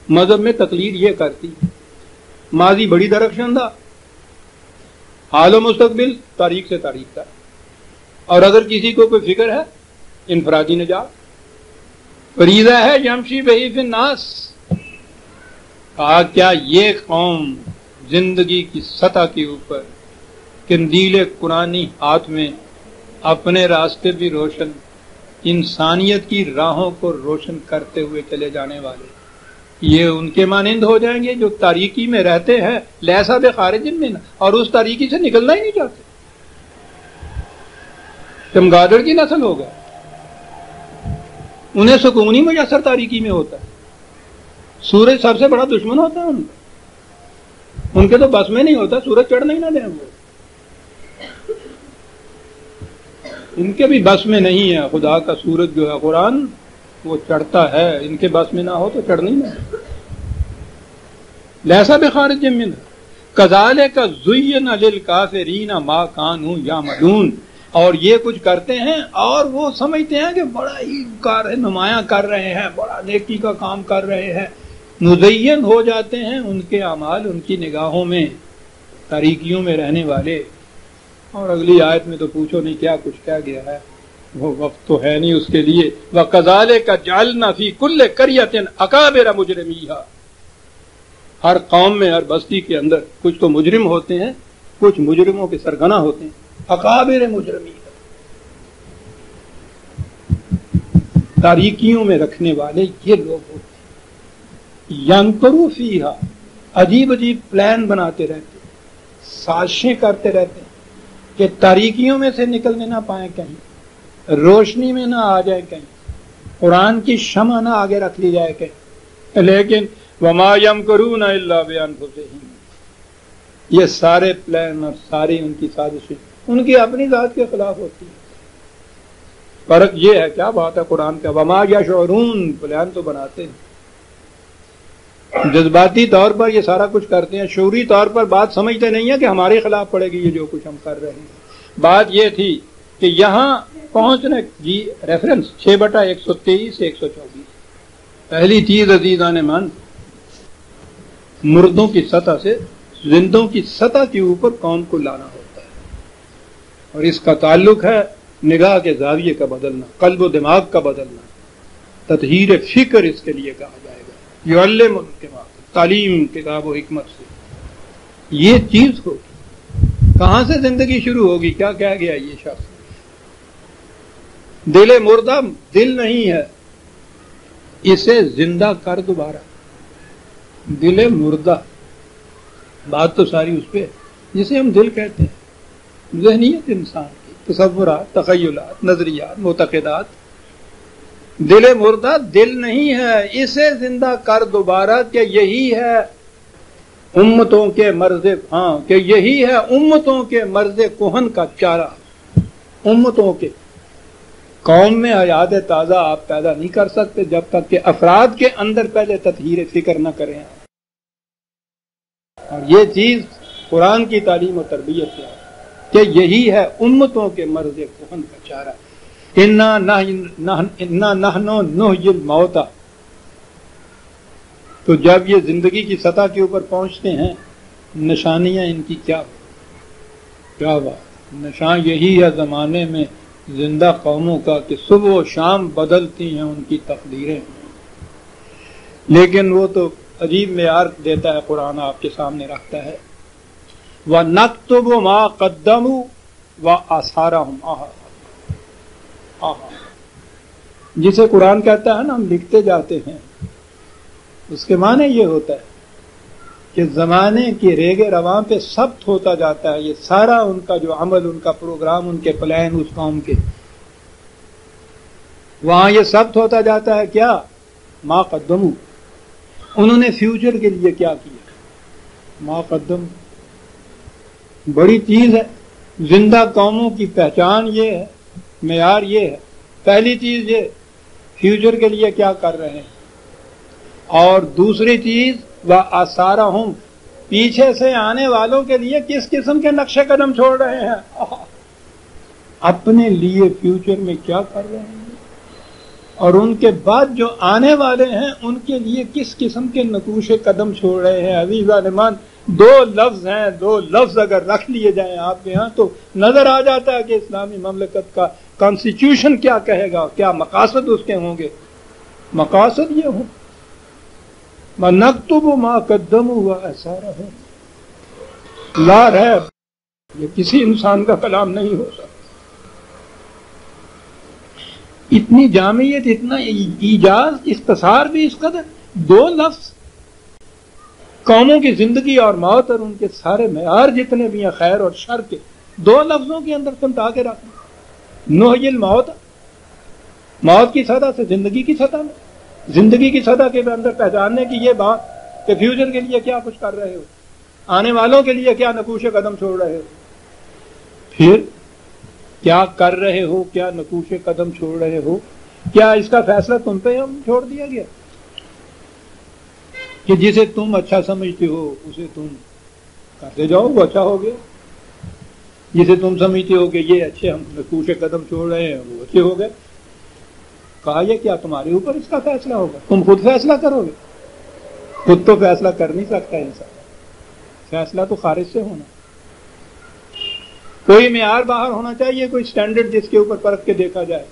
مذہب میں تقلید یہ کرتی، ماضی بڑی درخشندہ، حال و مستقبل تاریک سے تاریک تھا. اور اگر کسی کو کوئی فکر ہے انفرادی نجات، فریضہ ہے یمشی بہی فی الناس. کہا کیا یہ قوم زندگی کی سطح کے اوپر قندیل قرآنی ہاتھ میں اپنے راستے بھی روشن، انسانیت کی راہوں کو روشن کرتے ہوئے چلے جانے والے، یہ ان کے مانند ہو جائیں گے جو تاریکی میں رہتے ہیں، لیسا بخارج من، اور اس تاریکی سے نکلنا ہی نہیں چاہتے. چمگادڑ کی نسل ہو گئے، انہیں سکون ہی میسر تاریکی میں ہوتا ہے. سورج سب سے بڑا دشمن ہوتا ہے ان کے تو بس میں نہیں ہوتا، سورج چڑھنا ہی نہ دیں. وہ ان کے بھی بس میں نہیں ہے. خدا کا سورج جو ہے قرآن وہ چڑھتا ہے، ان کے بس میں نہ ہو تو چڑھنا ہی نہ. لیسا بخارج من کذالک زین للکافرین ما کانوا یعملون. اور یہ کچھ کرتے ہیں اور وہ سمجھتے ہیں کہ بڑا ہی نمایاں کر رہے ہیں، بڑا نیکی کا کام کر رہے ہیں. مزین ہو جاتے ہیں ان کے اعمال ان کی نگاہوں میں تاریکیوں میں رہنے والے. اور اگلی آیت میں تو پوچھو نہیں کیا کچھ کہہ گیا ہے، وہ وقت تو ہے نہیں اس کے لیے. وَكَذَلِكَ جَعَلْنَا فِي كُلِّ قَرْيَةٍ أَكَابِرَ مُجْرِمِيهَا. ہر قوم میں ہر بستی کے اندر کچھ تو مجرم ہوتے ہیں، کچھ مجرموں کے سرغنہ ہوتے ہیں. اکابر مجرمین، تاریکیوں میں رکھنے والے یہ لوگ ہوتے ہیں. ینکروا فیہا، عجیب عجیب پلان بناتے رہتے ہیں، سازشیں کرتے رہتے ہیں کہ تاریکیوں میں سے نکلنے نہ پائیں، کہیں روشنی میں نہ آ جائے، کہیں قرآن کی شمع نہ آگے رکھ لی جائے کہیں. لیکن وما یمکرون الا بانفسہم، یہ سارے پلان اور ساری ان کی سازشیں ان کی اپنی ذات کے خلاف ہوتی ہیں. فرق یہ ہے، کیا بات ہے قرآن کا، وما یشعرون، پلان تو بناتے ہیں، جذباتی طور پر یہ سارا کچھ کرتے ہیں، شعوری طور پر بات سمجھتے نہیں ہیں کہ ہمارے خلاف پڑے گی یہ جو کچھ ہم کر رہے ہیں. بات یہ تھی کہ یہاں پہنچنے جی ریفرنس 6/123 سے 124. پہلی چیز عزیزان من، مردوں کی سطح سے زندوں کی سطح کے اوپر قوم کو لانا ہوتا ہے، اور اس کا تعلق ہے نگاہ کے زاویے کا بدلنا، قلب و دماغ کا بدلنا. تطہیر فکر اس کے لیے کہا جائے گا. یعلم الحکمہ، تعلیم کتاب و حکمت سے یہ چیز ہوگی. کہاں سے زندگی شروع ہوگی؟ کیا کہہ گیا یہ شخص؟ دل مردہ دل نہیں ہے، اسے زندہ کر دوبارہ. دل مردہ، بات تو ساری اس پہ جسے ہم دل کہتے ہیں، ذہنیت انسان کی، تصورات، تخیلات، نظریات، معتقدات. دل مردہ دل نہیں ہے، اسے زندہ کر دوبارہ، کہ یہی ہے امتوں کے مرض، ہاں کہ یہی ہے امتوں کے مرض کہن کا چارہ. امتوں کے، قوم میں حیات تازہ آپ پیدا نہیں کر سکتے جب تک کہ افراد کے اندر پہلے تطہیر فکر نہ کریں. اور یہ چیز قرآن کی تعلیم و تربیت سے ہے کہ یہی ہے امتوں کے مرض کہن کا چارہ. انا نحن نحیی الموتى. تو جب یہ زندگی کی سطح کے اوپر پہنچتے ہیں، نشانیاں ان کی کیا بات؟ نشان یہی ہے زمانے میں زندہ قوموں کا کہ صبح و شام بدلتی ہیں ان کی تقدیریں. لیکن وہ تو عجیب معیار دیتا ہے قرآن، آپ کے سامنے رکھتا ہے. وَنَكْتُبُ مَا قَدَّمُوا وَآثَارَهُمْ. جسے قرآن کہتا ہے نا ہم لکھتے جاتے ہیں، اس کے معنی یہ ہوتا ہے کہ زمانے کی ریگ رواں پہ ثبت ہوتا جاتا ہے یہ سارا ان کا جو عمل، ان کا پروگرام، ان کے پلان اس قوم کے، وہاں یہ ثبت ہوتا جاتا ہے. کیا؟ ما قدموا، انہوں نے فیوچر کے لیے کیا کیا. ما قدم بڑی چیز ہے. زندہ قوموں کی پہچان یہ ہے، معیار یہ ہے. پہلی چیز یہ فیوچر کے لیے کیا کر رہے ہیں، اور دوسری چیز وآثارہم، پیچھے سے آنے والوں کے لیے کس قسم کے نقش قدم چھوڑ رہے ہیں، اپنے لیے فیوچر میں کیا کر رہے ہیں، اور ان کے بعد جو آنے والے ہیں ان کے لیے کس قسم کے نقوش قدم چھوڑ رہے ہیں. عزیزان ایمان، دو لفظ ہیں، دو لفظ اگر رکھ لیے جائیں آپ کے ہاں تو نظر آ جاتا ہے کہ اسلامی مملکت کا کانسٹیٹیوشن کیا کہے گا، کیا مقاصد اس کے ہوں گے. مقاصد یہ ہوں وَنَكْتُبُ مَا قَدَّمُوا وَآثَارَهُمْ. لا ریب، یہ کسی انسان کا کلام نہیں ہو سکتا. اتنی جامعیت، اتنا ایجاز، اختصار بھی اس قدر. دو لفظ قوموں کی زندگی اور موت اور ان کے سارے معیار جتنے بھی ہیں خیر اور شر کے، دو لفظوں کے اندر سمٹا کے رکھنا. نحیی الموت، موت کی سطح سے زندگی کی سطح میں، زندگی کی سطح کے اندر پہچاننے کی یہ بات کہ فیوچر کے لیے کیا کچھ کر رہے ہو، آنے والوں کے لیے کیا نقوش قدم چھوڑ رہے ہو. پھر کیا کر رہے ہو، کیا نقوش قدم چھوڑ رہے ہو، کیا اس کا فیصلہ تم پہ ہم چھوڑ دیا گیا کہ جسے تم اچھا سمجھتے ہو اسے تم کرتے جاؤ، وہ اچھا ہو گیا. جسے تم سمجھتے ہو کہ یہ اچھے ہم نقوش قدم چھوڑ رہے ہیں وہ اچھے ہو گئے. کہا یہ کیا تمہارے اوپر اس کا فیصلہ ہوگا، تم خود فیصلہ کرو گے. خود تو فیصلہ کر نہیں سکتا انسان، فیصلہ تو خارج سے ہونا، کوئی معیار باہر ہونا چاہیے، کوئی سٹینڈرڈ جس کے اوپر پرکھ کے دیکھا جائے،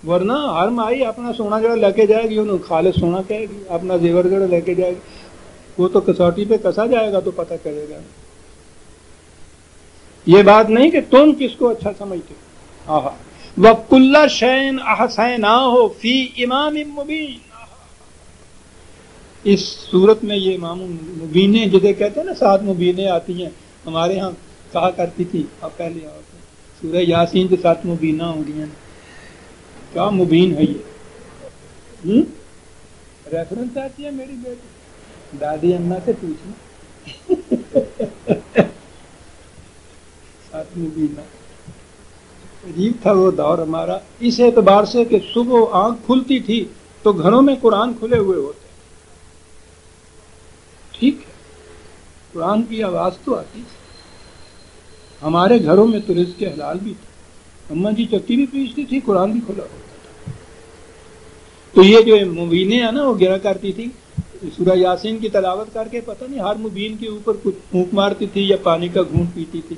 ورنہ ہر مائی اپنا سونا جڑا لے کے جائے گی، انہوں خالص سونا کہے گی، اپنا زیور جڑا لے کے جائے گی، وہ تو کسوٹی پہ کسا جائے گا تو پتہ چلے گا۔ یہ بات نہیں کہ تم کس کو اچھا سمجھتے ہو۔ آہا وَكُلَّ شَيْءٍ أَحْصَيْنَاهُ فِي إِمَامٍ مُبِينٍ۔ اس صورت میں یہ امام مبینیں جسے کہتے ہیں نا، 7 مبینیں آتی ہیں، ہمارے ہاں کہا کرتی تھی اب پہلے سورہ یاسین کے 7 مبینہ ہوں گی، کیا مبین ہے یہ؟ ریفرنس آتی ہے میری بیٹی، دادی اماں سے پوچھنا۔ 7 مبینہ عجیب تھا وہ دور ہمارا، اس اعتبار سے کہ صبح آنکھ کھلتی تھی تو گھروں میں قرآن کھلے ہوئے ہوتے، ٹھیک ہے، قرآن کی آواز تو آتی، ہمارے گھروں میں تو رزق حلال بھی تھا، اماں جی چکی بھی پیستی تھی، قرآن بھی کھلا ہوتا تھا۔ تو یہ جو مبینیں ہیں نا، وہ گرا کرتی تھی سورہ یاسین کی تلاوت کر کے، پتہ نہیں ہر مبین کے اوپر کچھ پھونک مارتی تھی یا پانی کا گھونٹ پیتی تھی،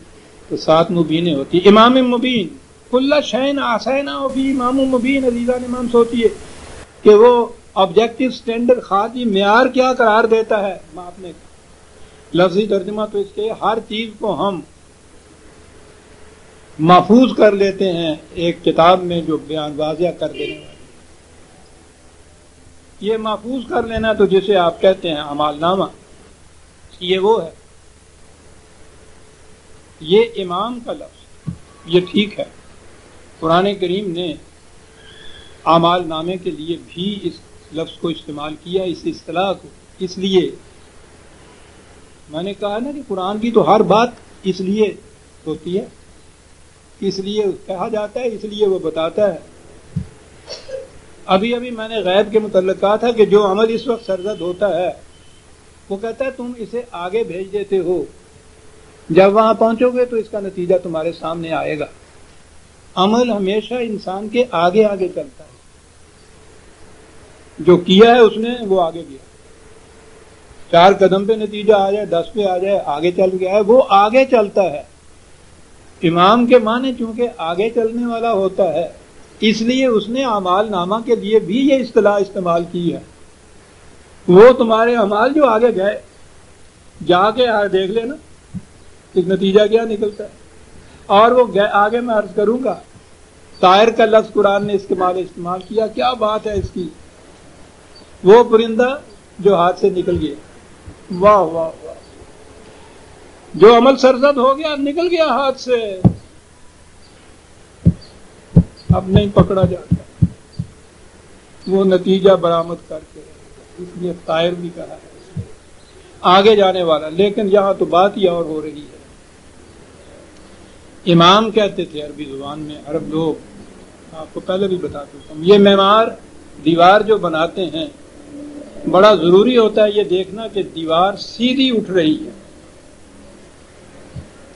تو 7 مبینیں ہوتی۔ امام مبین کل شین آسینا فی امام مبین۔ عزیزان امام سوچیے کہ وہ آبجیکٹو سٹینڈرڈ خاصی معیار کیا قرار دیتا ہے ماپنے کا۔ لفظی ترجمہ تو اس کے ہر چیز کو ہم محفوظ کر لیتے ہیں ایک کتاب میں جو بیان واضح کر دینے والی۔ یہ محفوظ کر لینا تو جسے آپ کہتے ہیں اعمال نامہ، یہ وہ ہے۔ یہ امام کا لفظ یہ ٹھیک ہے، قرآن کریم نے اعمال نامے کے لیے بھی اس لفظ کو استعمال کیا، اس اصطلاح کو، اس لیے میں نے کہا نا کہ قرآن کی تو ہر بات اس لیے ہوتی ہے، اس لیے کہا جاتا ہے، اس لیے وہ بتاتا ہے۔ ابھی میں نے غیب کے متعلق کہا تھا کہ جو عمل اس وقت سرزد ہوتا ہے وہ کہتا ہے تم اسے آگے بھیج دیتے ہو، جب وہاں پہنچو گے تو اس کا نتیجہ تمہارے سامنے آئے گا۔ عمل ہمیشہ انسان کے آگے آگے چلتا ہے، جو کیا ہے اس نے وہ آگے گیا، 4 قدم پہ نتیجہ آ جائے، 10 پہ آ جائے، آگے چل گیا ہے، وہ آگے چلتا ہے۔ امام کے معنی چونکہ آگے چلنے والا ہوتا ہے، اس لیے اس نے اعمال نامہ کے لیے بھی یہ اصطلاح استعمال کی ہے۔ وہ تمہارے اعمال جو آگے گئے، جا کے دیکھ لینا ایک نتیجہ کیا نکلتا ہے۔ اور وہ آگے میں عرض کروں گا، طائر کا لفظ قرآن نے استعمال کیا، کیا بات ہے اس کی، وہ پرندہ جو ہاتھ سے نکل گیا، واہ واہ واہ، جو عمل سرزد ہو گیا نکل گیا ہاتھ سے، اب نہیں پکڑا جاتا، وہ نتیجہ برآمد کر کے، اس لیے طائر بھی کہا ہے آگے جانے والا۔ لیکن یہاں تو بات ہی اور ہو رہی ہے۔ امام کہتے تھے عربی زبان میں عرب لوگ، آپ کو پہلے بھی بتا دیتا ہوں، یہ معمار دیوار جو بناتے ہیں بڑا ضروری ہوتا ہے یہ دیکھنا کہ دیوار سیدھی اٹھ رہی ہے،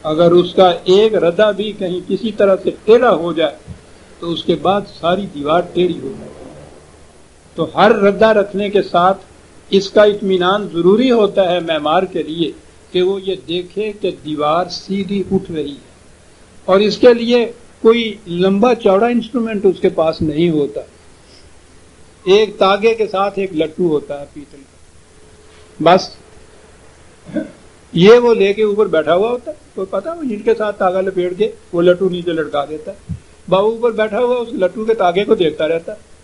اگر اس کا ایک ردہ بھی کہیں کسی طرح سے ٹیڑھا ہو جائے تو اس کے بعد ساری دیوار ٹیڑھی ہو جائے۔ تو ہر ردہ رکھنے کے ساتھ اس کا اطمینان ضروری ہوتا ہے معمار کے لیے کہ وہ یہ دیکھے کہ دیوار سیدھی اٹھ رہی ہے، اور اس کے لیے کوئی لمبا چوڑا انسٹرومنٹ اس کے پاس نہیں ہوتا، ایک تاگے کے ساتھ ایک لٹو ہوتا ہے پیتل کا، بس یہ وہ لے کے اوپر بیٹھا ہوا ہوتا ہے، کوئی پتا وہ جن کے ساتھ تاگا لپیٹ کے وہ لٹو نیچے لٹکا دیتا ہے، بابو اوپر بیٹھا ہوا اس لٹو کے تاگے کو دیکھتا رہتا ہے،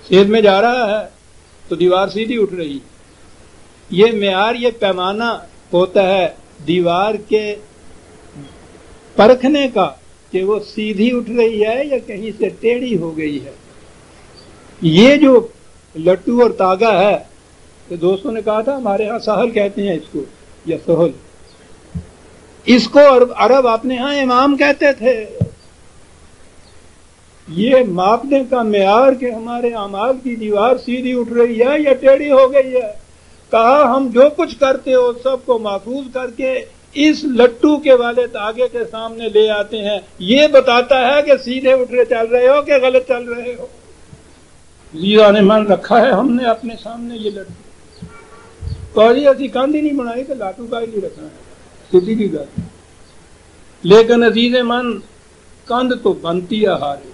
سیل میں جا رہا ہے تو دیوار سیدھی اٹھ رہی۔ یہ معیار، یہ پیمانہ ہوتا ہے دیوار کے پرکھنے کا کہ وہ سیدھی اٹھ رہی ہے یا کہیں سے ٹیڑھی ہو گئی ہے۔ یہ جو لٹو اور تاگا ہے، تو دوستوں نے کہا تھا ہمارے ہاں سہل کہتے ہیں اس کو، یا سہل، اس کو عرب اپنے ہاں امام کہتے تھے۔ یہ ماپنے کا معیار کہ ہمارے اعمال کی دیوار سیدھی اٹھ رہی ہے یا ٹیڑھی ہو گئی ہے، کہا ہم جو کچھ کرتے ہو سب کو محفوظ کر کے اس لٹو کے والے تاگے کے سامنے لے آتے ہیں، یہ بتاتا ہے کہ سیدھے اٹھ رہے چل رہے ہو کہ غلط چل رہے ہو۔ زیرا نے من رکھا ہے ہم نے اپنے سامنے یہ لڑکی کوئی ایسی کاندھی نہیں بنائی کہ لاٹو کا ہی نہیں رکھنا ہے، سیدھی کی بات. لیکن عزیز من کند تو بنتی ہے ہارے.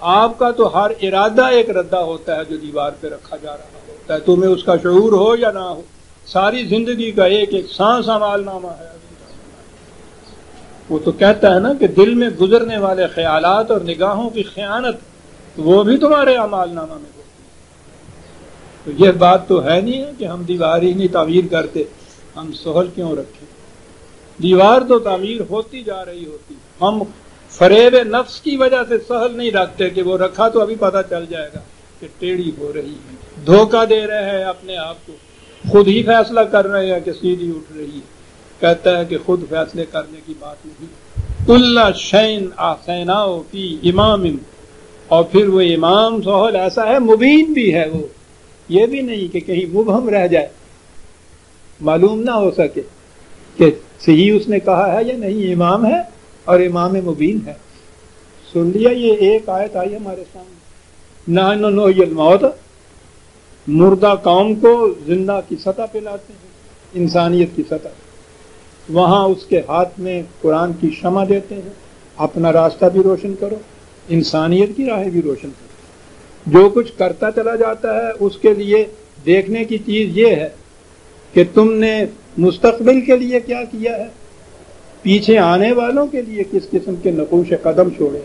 آپ کا تو ہر ارادہ ایک ردہ ہوتا ہے جو دیوار پہ رکھا جا رہا ہوتا ہے، تمہیں اس کا شعور ہو یا نہ ہو. ساری زندگی کا ایک ایک سانس عمال نامہ ہے. وہ تو کہتا ہے نا کہ دل میں گزرنے والے خیالات اور نگاہوں کی خیانت وہ بھی تمہارے اعمال نامہ میں ہوتی ہے. تو یہ بات تو ہے نہیں ہے کہ ہم دیوار ہی نہیں تعمیر کرتے، ہم سہل کیوں رکھیں؟ دیوار تو تعمیر ہوتی جا رہی ہوتی. ہم فریب نفس کی وجہ سے سہل نہیں رکھتے کہ وہ رکھا تو ابھی پتہ چل جائے گا کہ ٹیڑھی ہو رہی ہے. دھوکہ دے رہے ہیں اپنے آپ کو، خود ہی فیصلہ کر رہے ہیں کہ سیدھی اٹھ رہی ہے. کہتا ہے کہ خود فیصلے کرنے کی بات نہیں. کل شین احسیناہ فی امام، اور پھر وہ امام سہل ایسا ہے مبین بھی ہے، وہ یہ بھی نہیں کہ کہیں مبہم رہ جائے، معلوم نہ ہو سکے کہ صحیح اس نے کہا ہے یا نہیں. امام ہے اور امام مبین ہے. سن لیا یہ ایک آیت آئی ہمارے سامنے، نحن نحیی الموت، مردہ قوم کو زندہ کی سطح پہ لاتے ہیں، انسانیت کی سطح. وہاں اس کے ہاتھ میں قرآن کی شمع دیتے ہیں، اپنا راستہ بھی روشن کرو، انسانیت کی راہیں بھی روشن کرو. جو کچھ کرتا چلا جاتا ہے اس کے لیے دیکھنے کی چیز یہ ہے کہ تم نے مستقبل کے لیے کیا کیا ہے، پیچھے آنے والوں کے لیے کس قسم کے نقوش قدم چھوڑے.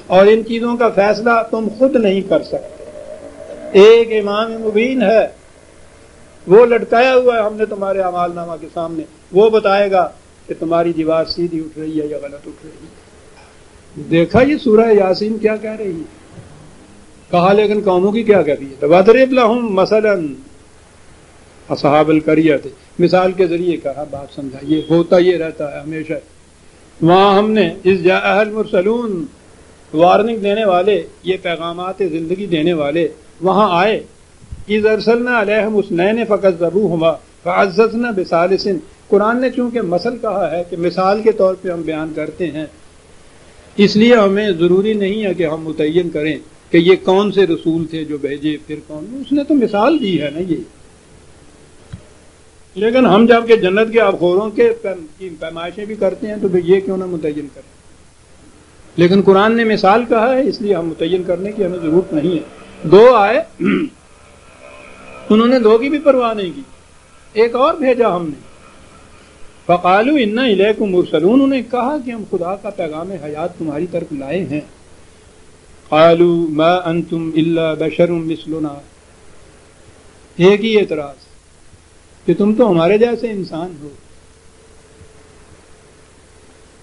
اور ان چیزوں کا فیصلہ تم خود نہیں کر سکتے. ایک امام مبین ہے، وہ لٹکایا ہوا ہے ہم نے تمہارے اعمال نامہ کے سامنے، وہ بتائے گا کہ تمہاری دیوار سیدھی اٹھ رہی ہے یا غلط اٹھ رہی ہے. دیکھا یہ سورہ یاسین کیا کہہ رہی ہے؟ کہا لیکن قوموں کی کیا کہہ رہی ہے؟ وَاضْرِبْ لَهُم مَثَلًا اصحاب القریۃ، مثال کے ذریعے کہا، بات سمجھا. یہ ہوتا یہ رہتا ہے ہمیشہ. وہاں ہم نے اذ جاء المرسلون، وارننگ دینے والے، یہ پیغامات زندگی دینے والے وہاں آئے. اذ ارسلنا علیہم اثنین فکذبوہما فعززنا بثالث. قرآن نے چونکہ مثل کہا ہے کہ مثال کے طور پہ ہم بیان کرتے ہیں، اس لیے ہمیں ضروری نہیں ہے کہ ہم متعین کریں کہ یہ کون سے رسول تھے جو بھیجے، پھر کون. اس نے تو مثال دی ہے نا یہ. لیکن ہم جب کہ جنت کے آبخوروں کے پیمائشیں بھی کرتے ہیں تو پھر یہ کیوں نہ متعین کریں. لیکن قرآن نے مثال کہا ہے اس لیے ہم متعین کرنے کی ہمیں ضرورت نہیں ہے. دو آئے، انہوں نے دو کی بھی پرواہ نہیں کی. ایک اور بھیجا ہم نے، فقالوا انا الیکم مرسلون، انہوں نے کہا کہ ہم خدا کا پیغام حیات تمہاری طرف لائے ہیں. قالوا ما انتم الا بشر مثلنا، ایک ہی اعتراض کہ تم تو ہمارے جیسے انسان ہو.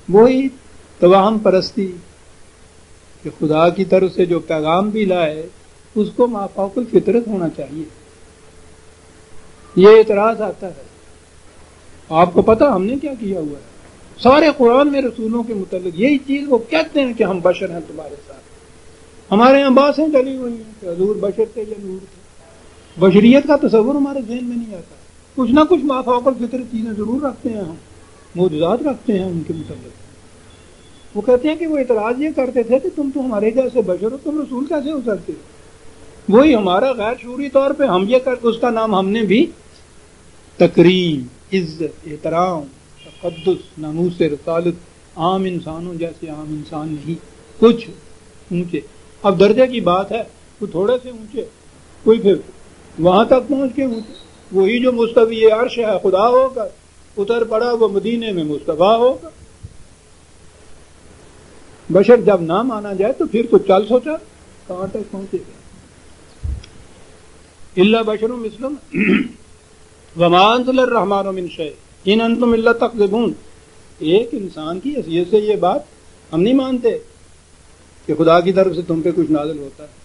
وہی توہم پرستی کہ خدا کی طرف سے جو پیغام بھی لائے اس کو ما فوق الفطرت ہونا چاہیے. یہ اعتراض آتا ہے. آپ کو پتا ہم نے کیا کیا ہوا ہے؟ سارے قرآن میں رسولوں کے متعلق یہی چیز وہ کہتے ہیں کہ ہم بشر ہیں تمہارے ساتھ. ہمارے یہاں باتیں چلی ہوئی ہیں کہ حضور بشر تھے یا نور تھے. بشریت کا تصور ہمارے ذہن میں نہیں آتا. کچھ نہ کچھ ما فوق الفطرت چیزیں ضرور رکھتے ہیں، ہم معجزات رکھتے ہیں ان کے متعلق. وہ کہتے ہیں کہ وہ اعتراض یہ کرتے تھے کہ تم تو ہمارے جیسے بشر ہو، تم رسول کیسے ہو سکتے؟ وہی ہمارا غیر شعوری طور پہ ہم یہ کر، اس کا نام ہم نے بھی تکریم، عزت، احترام، تقدس، ناموس رسالت، عام انسانوں جیسے عام انسان نہیں، کچھ اونچے. اب درجے کی بات ہے، کوئی تھوڑے سے اونچے، کوئی پھر وہاں تک پہنچ کے اونچے. وہی جو مستوی عرش ہے خدا ہوگا، اتر پڑا وہ مدینے میں مصطفیٰ ہوگا. بشر جب نہ مانا جائے تو پھر تو چل سوچا کہاں تک پہنچے گا. الا بشر مثلنا وما انزل الرحمن من شیء ان انتم الا تکذبون. ایک انسان کی حیثیت سے یہ بات ہم نہیں مانتے کہ خدا کی طرف سے تم پہ کچھ نازل ہوتا ہے.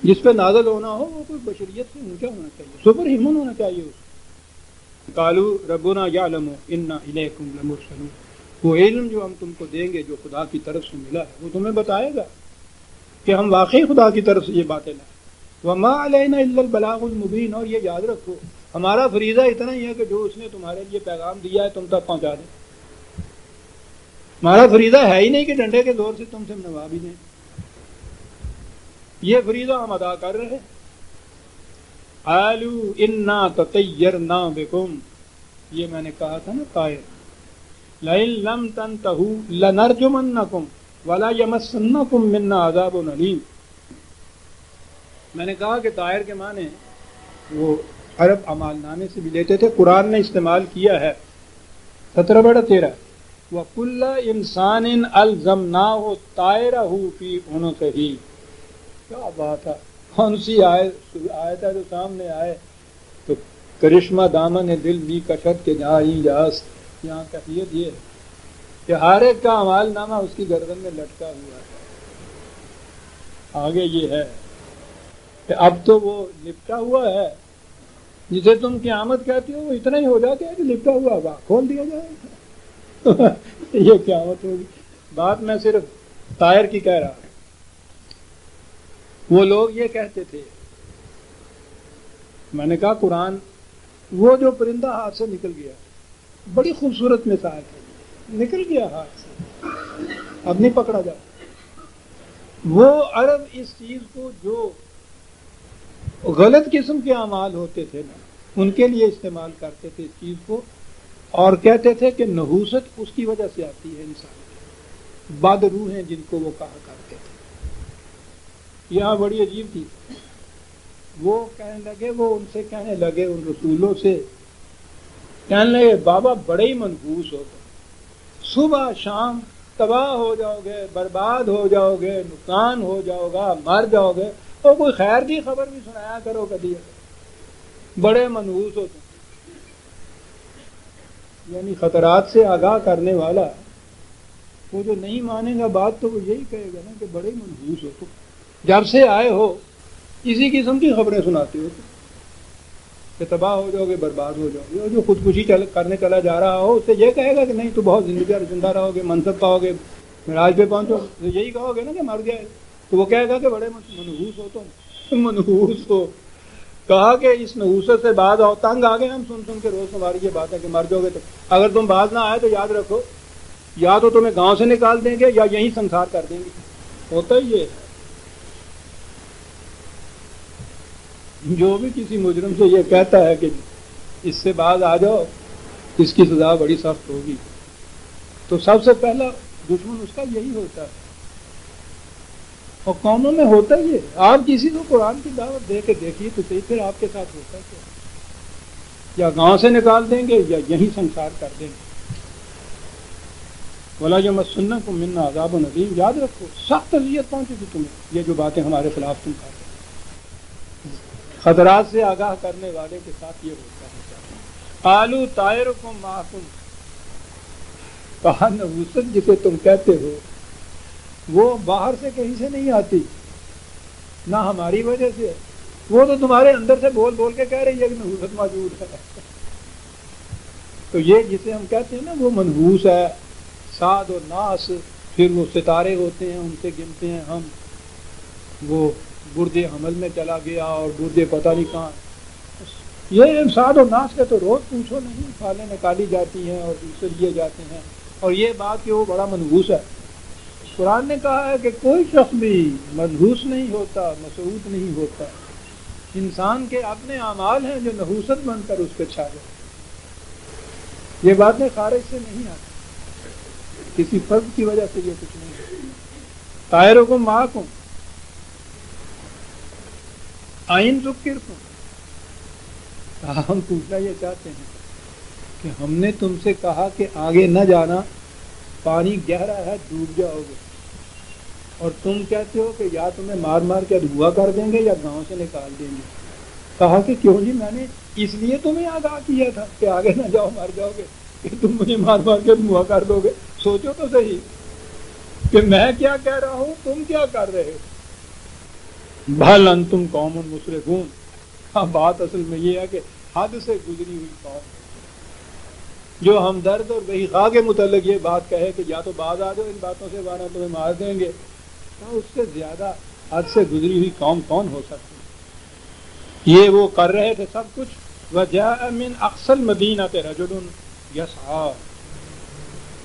جس پہ نازل ہونا ہو وہ کوئی بشریت سے اونچا ہونا چاہیے، سپر ہیومن ہونا چاہیے اس. قالوا ربنا یعلم انا الیکم لمرسلون. وہ علم جو ہم تم کو دیں گے جو خدا کی طرف سے ملا ہے وہ تمہیں بتائے گا کہ ہم واقعی خدا کی طرف سے یہ باتیں لائیں. وما علینا الا البلاغ المبین. اور یہ یاد رکھو ہمارا فریضہ اتنا ہی ہے کہ جو اس نے تمہارے لیے پیغام دیا ہے تم تک پہنچا دیں. ہمارا فریضہ ہے ہی نہیں کہ ڈنڈے کے زور سے تم سے منوا بھی دیں. یہ فریضہ ہم ادا کر رہے ہیں. قالوا انا تطیرنا بکم، یہ میں نے کہا تھا نا طائر، لئن لم تنتهوا لنرجمنکم ولا یمسنکم منا عذاب علیم. میں نے کہا کہ طائر کے معنی وہ عرب اعمال نامے سے بھی لیتے تھے، قرآن نے استعمال کیا ہے 17/13 وَكُلَّ إِنسَانٍ أَلْزَمْنَاهُ طَائِرَهُ فِي عُنُقِهِ. کیا بات ہے، کون سی آیت ہے جو سامنے آئے تو کرشمہ دامن دل بھی کشت کے جائی جاس. یہاں کیفیت یہ ہے کہ ہر ایک کا اعمال نامہ اس کی گردن میں لٹکا ہوا ہے. آگے یہ ہے کہ اب تو وہ لپٹا ہوا ہے جسے تم قیامت کہتی ہو، وہ اتنا ہی ہو جاتا ہے کہ لپٹا ہوا ہے کھول دیا جائے. یہ قیامت ہوگی. بات میں صرف طائر کی کہہ رہا ہوں. وہ لوگ یہ کہتے تھے، میں نے کہا قرآن وہ جو پرندہ ہاتھ سے نکل گیا، بڑی خوبصورت مثال ہے، نکل گیا ہاتھ سے اب نہیں پکڑا جاتا. وہ عرب اس چیز کو جو غلط قسم کے اعمال ہوتے تھے نا، ان کے لیے استعمال کرتے تھے اس چیز کو، اور کہتے تھے کہ نحوست اس کی وجہ سے آتی ہے انسان، بد روح ہیں جن کو وہ کہا کرتے تھے. یہاں بڑی عجیب تھی، وہ کہنے لگے، وہ ان سے کہنے لگے، ان رسولوں سے کہنے لگے بابا بڑے ہی منحوس ہو گئے، صبح شام تباہ ہو جاؤ گے، برباد ہو جاؤ گے، نقصان ہو جاؤ گا، مر جاؤ گے، اور کوئی خیر کی خبر بھی سنایا کرو کبھی، بڑے منحوس ہو تم. یعنی خطرات سے آگاہ کرنے والا وہ جو نہیں مانے گا بات تو وہ یہی کہے گا نا کہ بڑے منحوس ہو تم، جب سے آئے ہو اسی قسم کی خبریں سناتے ہو تم کہ تباہ ہو جاؤ گے، برباد ہو جاؤ گے. اور جو خودکشی کرنے چلا جا رہا ہو اس سے یہ کہے گا کہ نہیں تو بہت زندہ رہو گے، منصب پاؤ گے، معراج پہ پہنچو، تو یہی کہو گے نا کہ مر گئے، تو وہ کہے گا کہ بڑے منحوس ہو تم، منحوس ہو. کہا کہ اس نحوست سے باز آؤ. تنگ آ گئے ہم سن سن کے روز تمہاری یہ بات ہے کہ مر جاؤ گے، تو اگر تم باز نہ آئے تو یاد رکھو یا تو تمہیں گاؤں سے نکال دیں گے یا یہیں سنسار کر دیں گے. ہوتا ہی یہ ہے. جو بھی کسی مجرم سے یہ کہتا ہے کہ اس سے باز آ جاؤ، اس کی سزا بڑی سخت ہوگی، تو سب سے پہلا دشمن اس کا یہی ہوتا ہے. اور قوموں میں ہوتا ہی ہے. آپ کسی کو قرآن کی دعوت دے کے دیکھیے تو صحیح، پھر آپ کے ساتھ ہوتا ہے کیا؟ یا گاؤں سے نکال دیں گے یا یہیں سنسار کر دیں گے. وَلَا يَمَسَّنَّكُم مِّنَّا عَذَابٌ أَلِيمٌ. یاد رکھو سخت اذیت پہنچے گی تمہیں یہ جو باتیں ہمارے خلاف تم کر رہے ہیں. خطرات سے آگاہ کرنے والے کے ساتھ یہ ہوتا ہے. قَالُوا طَائِرُكُم مَّعَكُمْ. کہا نحوست جسے تم کہتے ہو وہ باہر سے کہیں سے نہیں آتی، نہ ہماری وجہ سے، وہ تو تمہارے اندر سے بول بول کے کہہ رہی ہے کہ نحوست موجود ہے. تو یہ جسے ہم کہتے ہیں نا وہ منحوس ہے. سعد و ناس، پھر وہ ستارے ہوتے ہیں ان سے گنتے ہیں ہم، وہ برج حمل میں چلا گیا اور برج پتہ نہیں کہاں. یہ سعد و ناس کا تو روز پوچھو نہیں، کھالیں نکالی جاتی ہیں اور دوسرے لیے جاتے ہیں. اور یہ بات کہ وہ بڑا منحوس ہے، قرآن نے کہا ہے کہ کوئی شخص بھی منحوس نہیں ہوتا، مسعود نہیں ہوتا. انسان کے اپنے اعمال ہیں جو نحوست بن کر اس پہ چھا جائے. یہ باتیں خارج سے نہیں آتی، کسی فرد کی وجہ سے یہ کچھ نہیں ہے. طائرکم معکم آئین ذکرکم. ہم پوچھنا یہ چاہتے ہیں کہ ہم نے تم سے کہا کہ آگے نہ جانا، پانی گہرا ہے ڈوب جاؤ گے، اور تم کہتے ہو کہ یا تمہیں مار مار کے دھواں کر دیں گے یا گاؤں سے نکال دیں گے. کہا کہ کیوں جی، میں نے اس لیے تمہیں آگاہ کیا تھا کہ آگے نہ جاؤ مر جاؤ گے کہ تم مجھے مار مار کے دھواں کر دو گے. سوچو تو صحیح کہ میں کیا کہہ رہا ہوں، تم کیا کر رہے ہو. بھل انتم قوم مسرفون. ہاں بات اصل میں یہ ہے کہ حد سے گزری ہوئی قوم جو ہمدرد اور بے خواہ کے متعلق یہ بات کہے کہ یا تو باز آ جاؤ ان باتوں سے ورنہ تمہیں مار دیں گے، تو اس سے زیادہ حد سے گزری ہوئی قوم کون ہو سکتی. یہ وہ کر رہے تھے سب کچھ. وَجَاءَ مِنْ أَقْصَى الْمَدِينَةِ رَجُلٌ يَسْعَىٰ.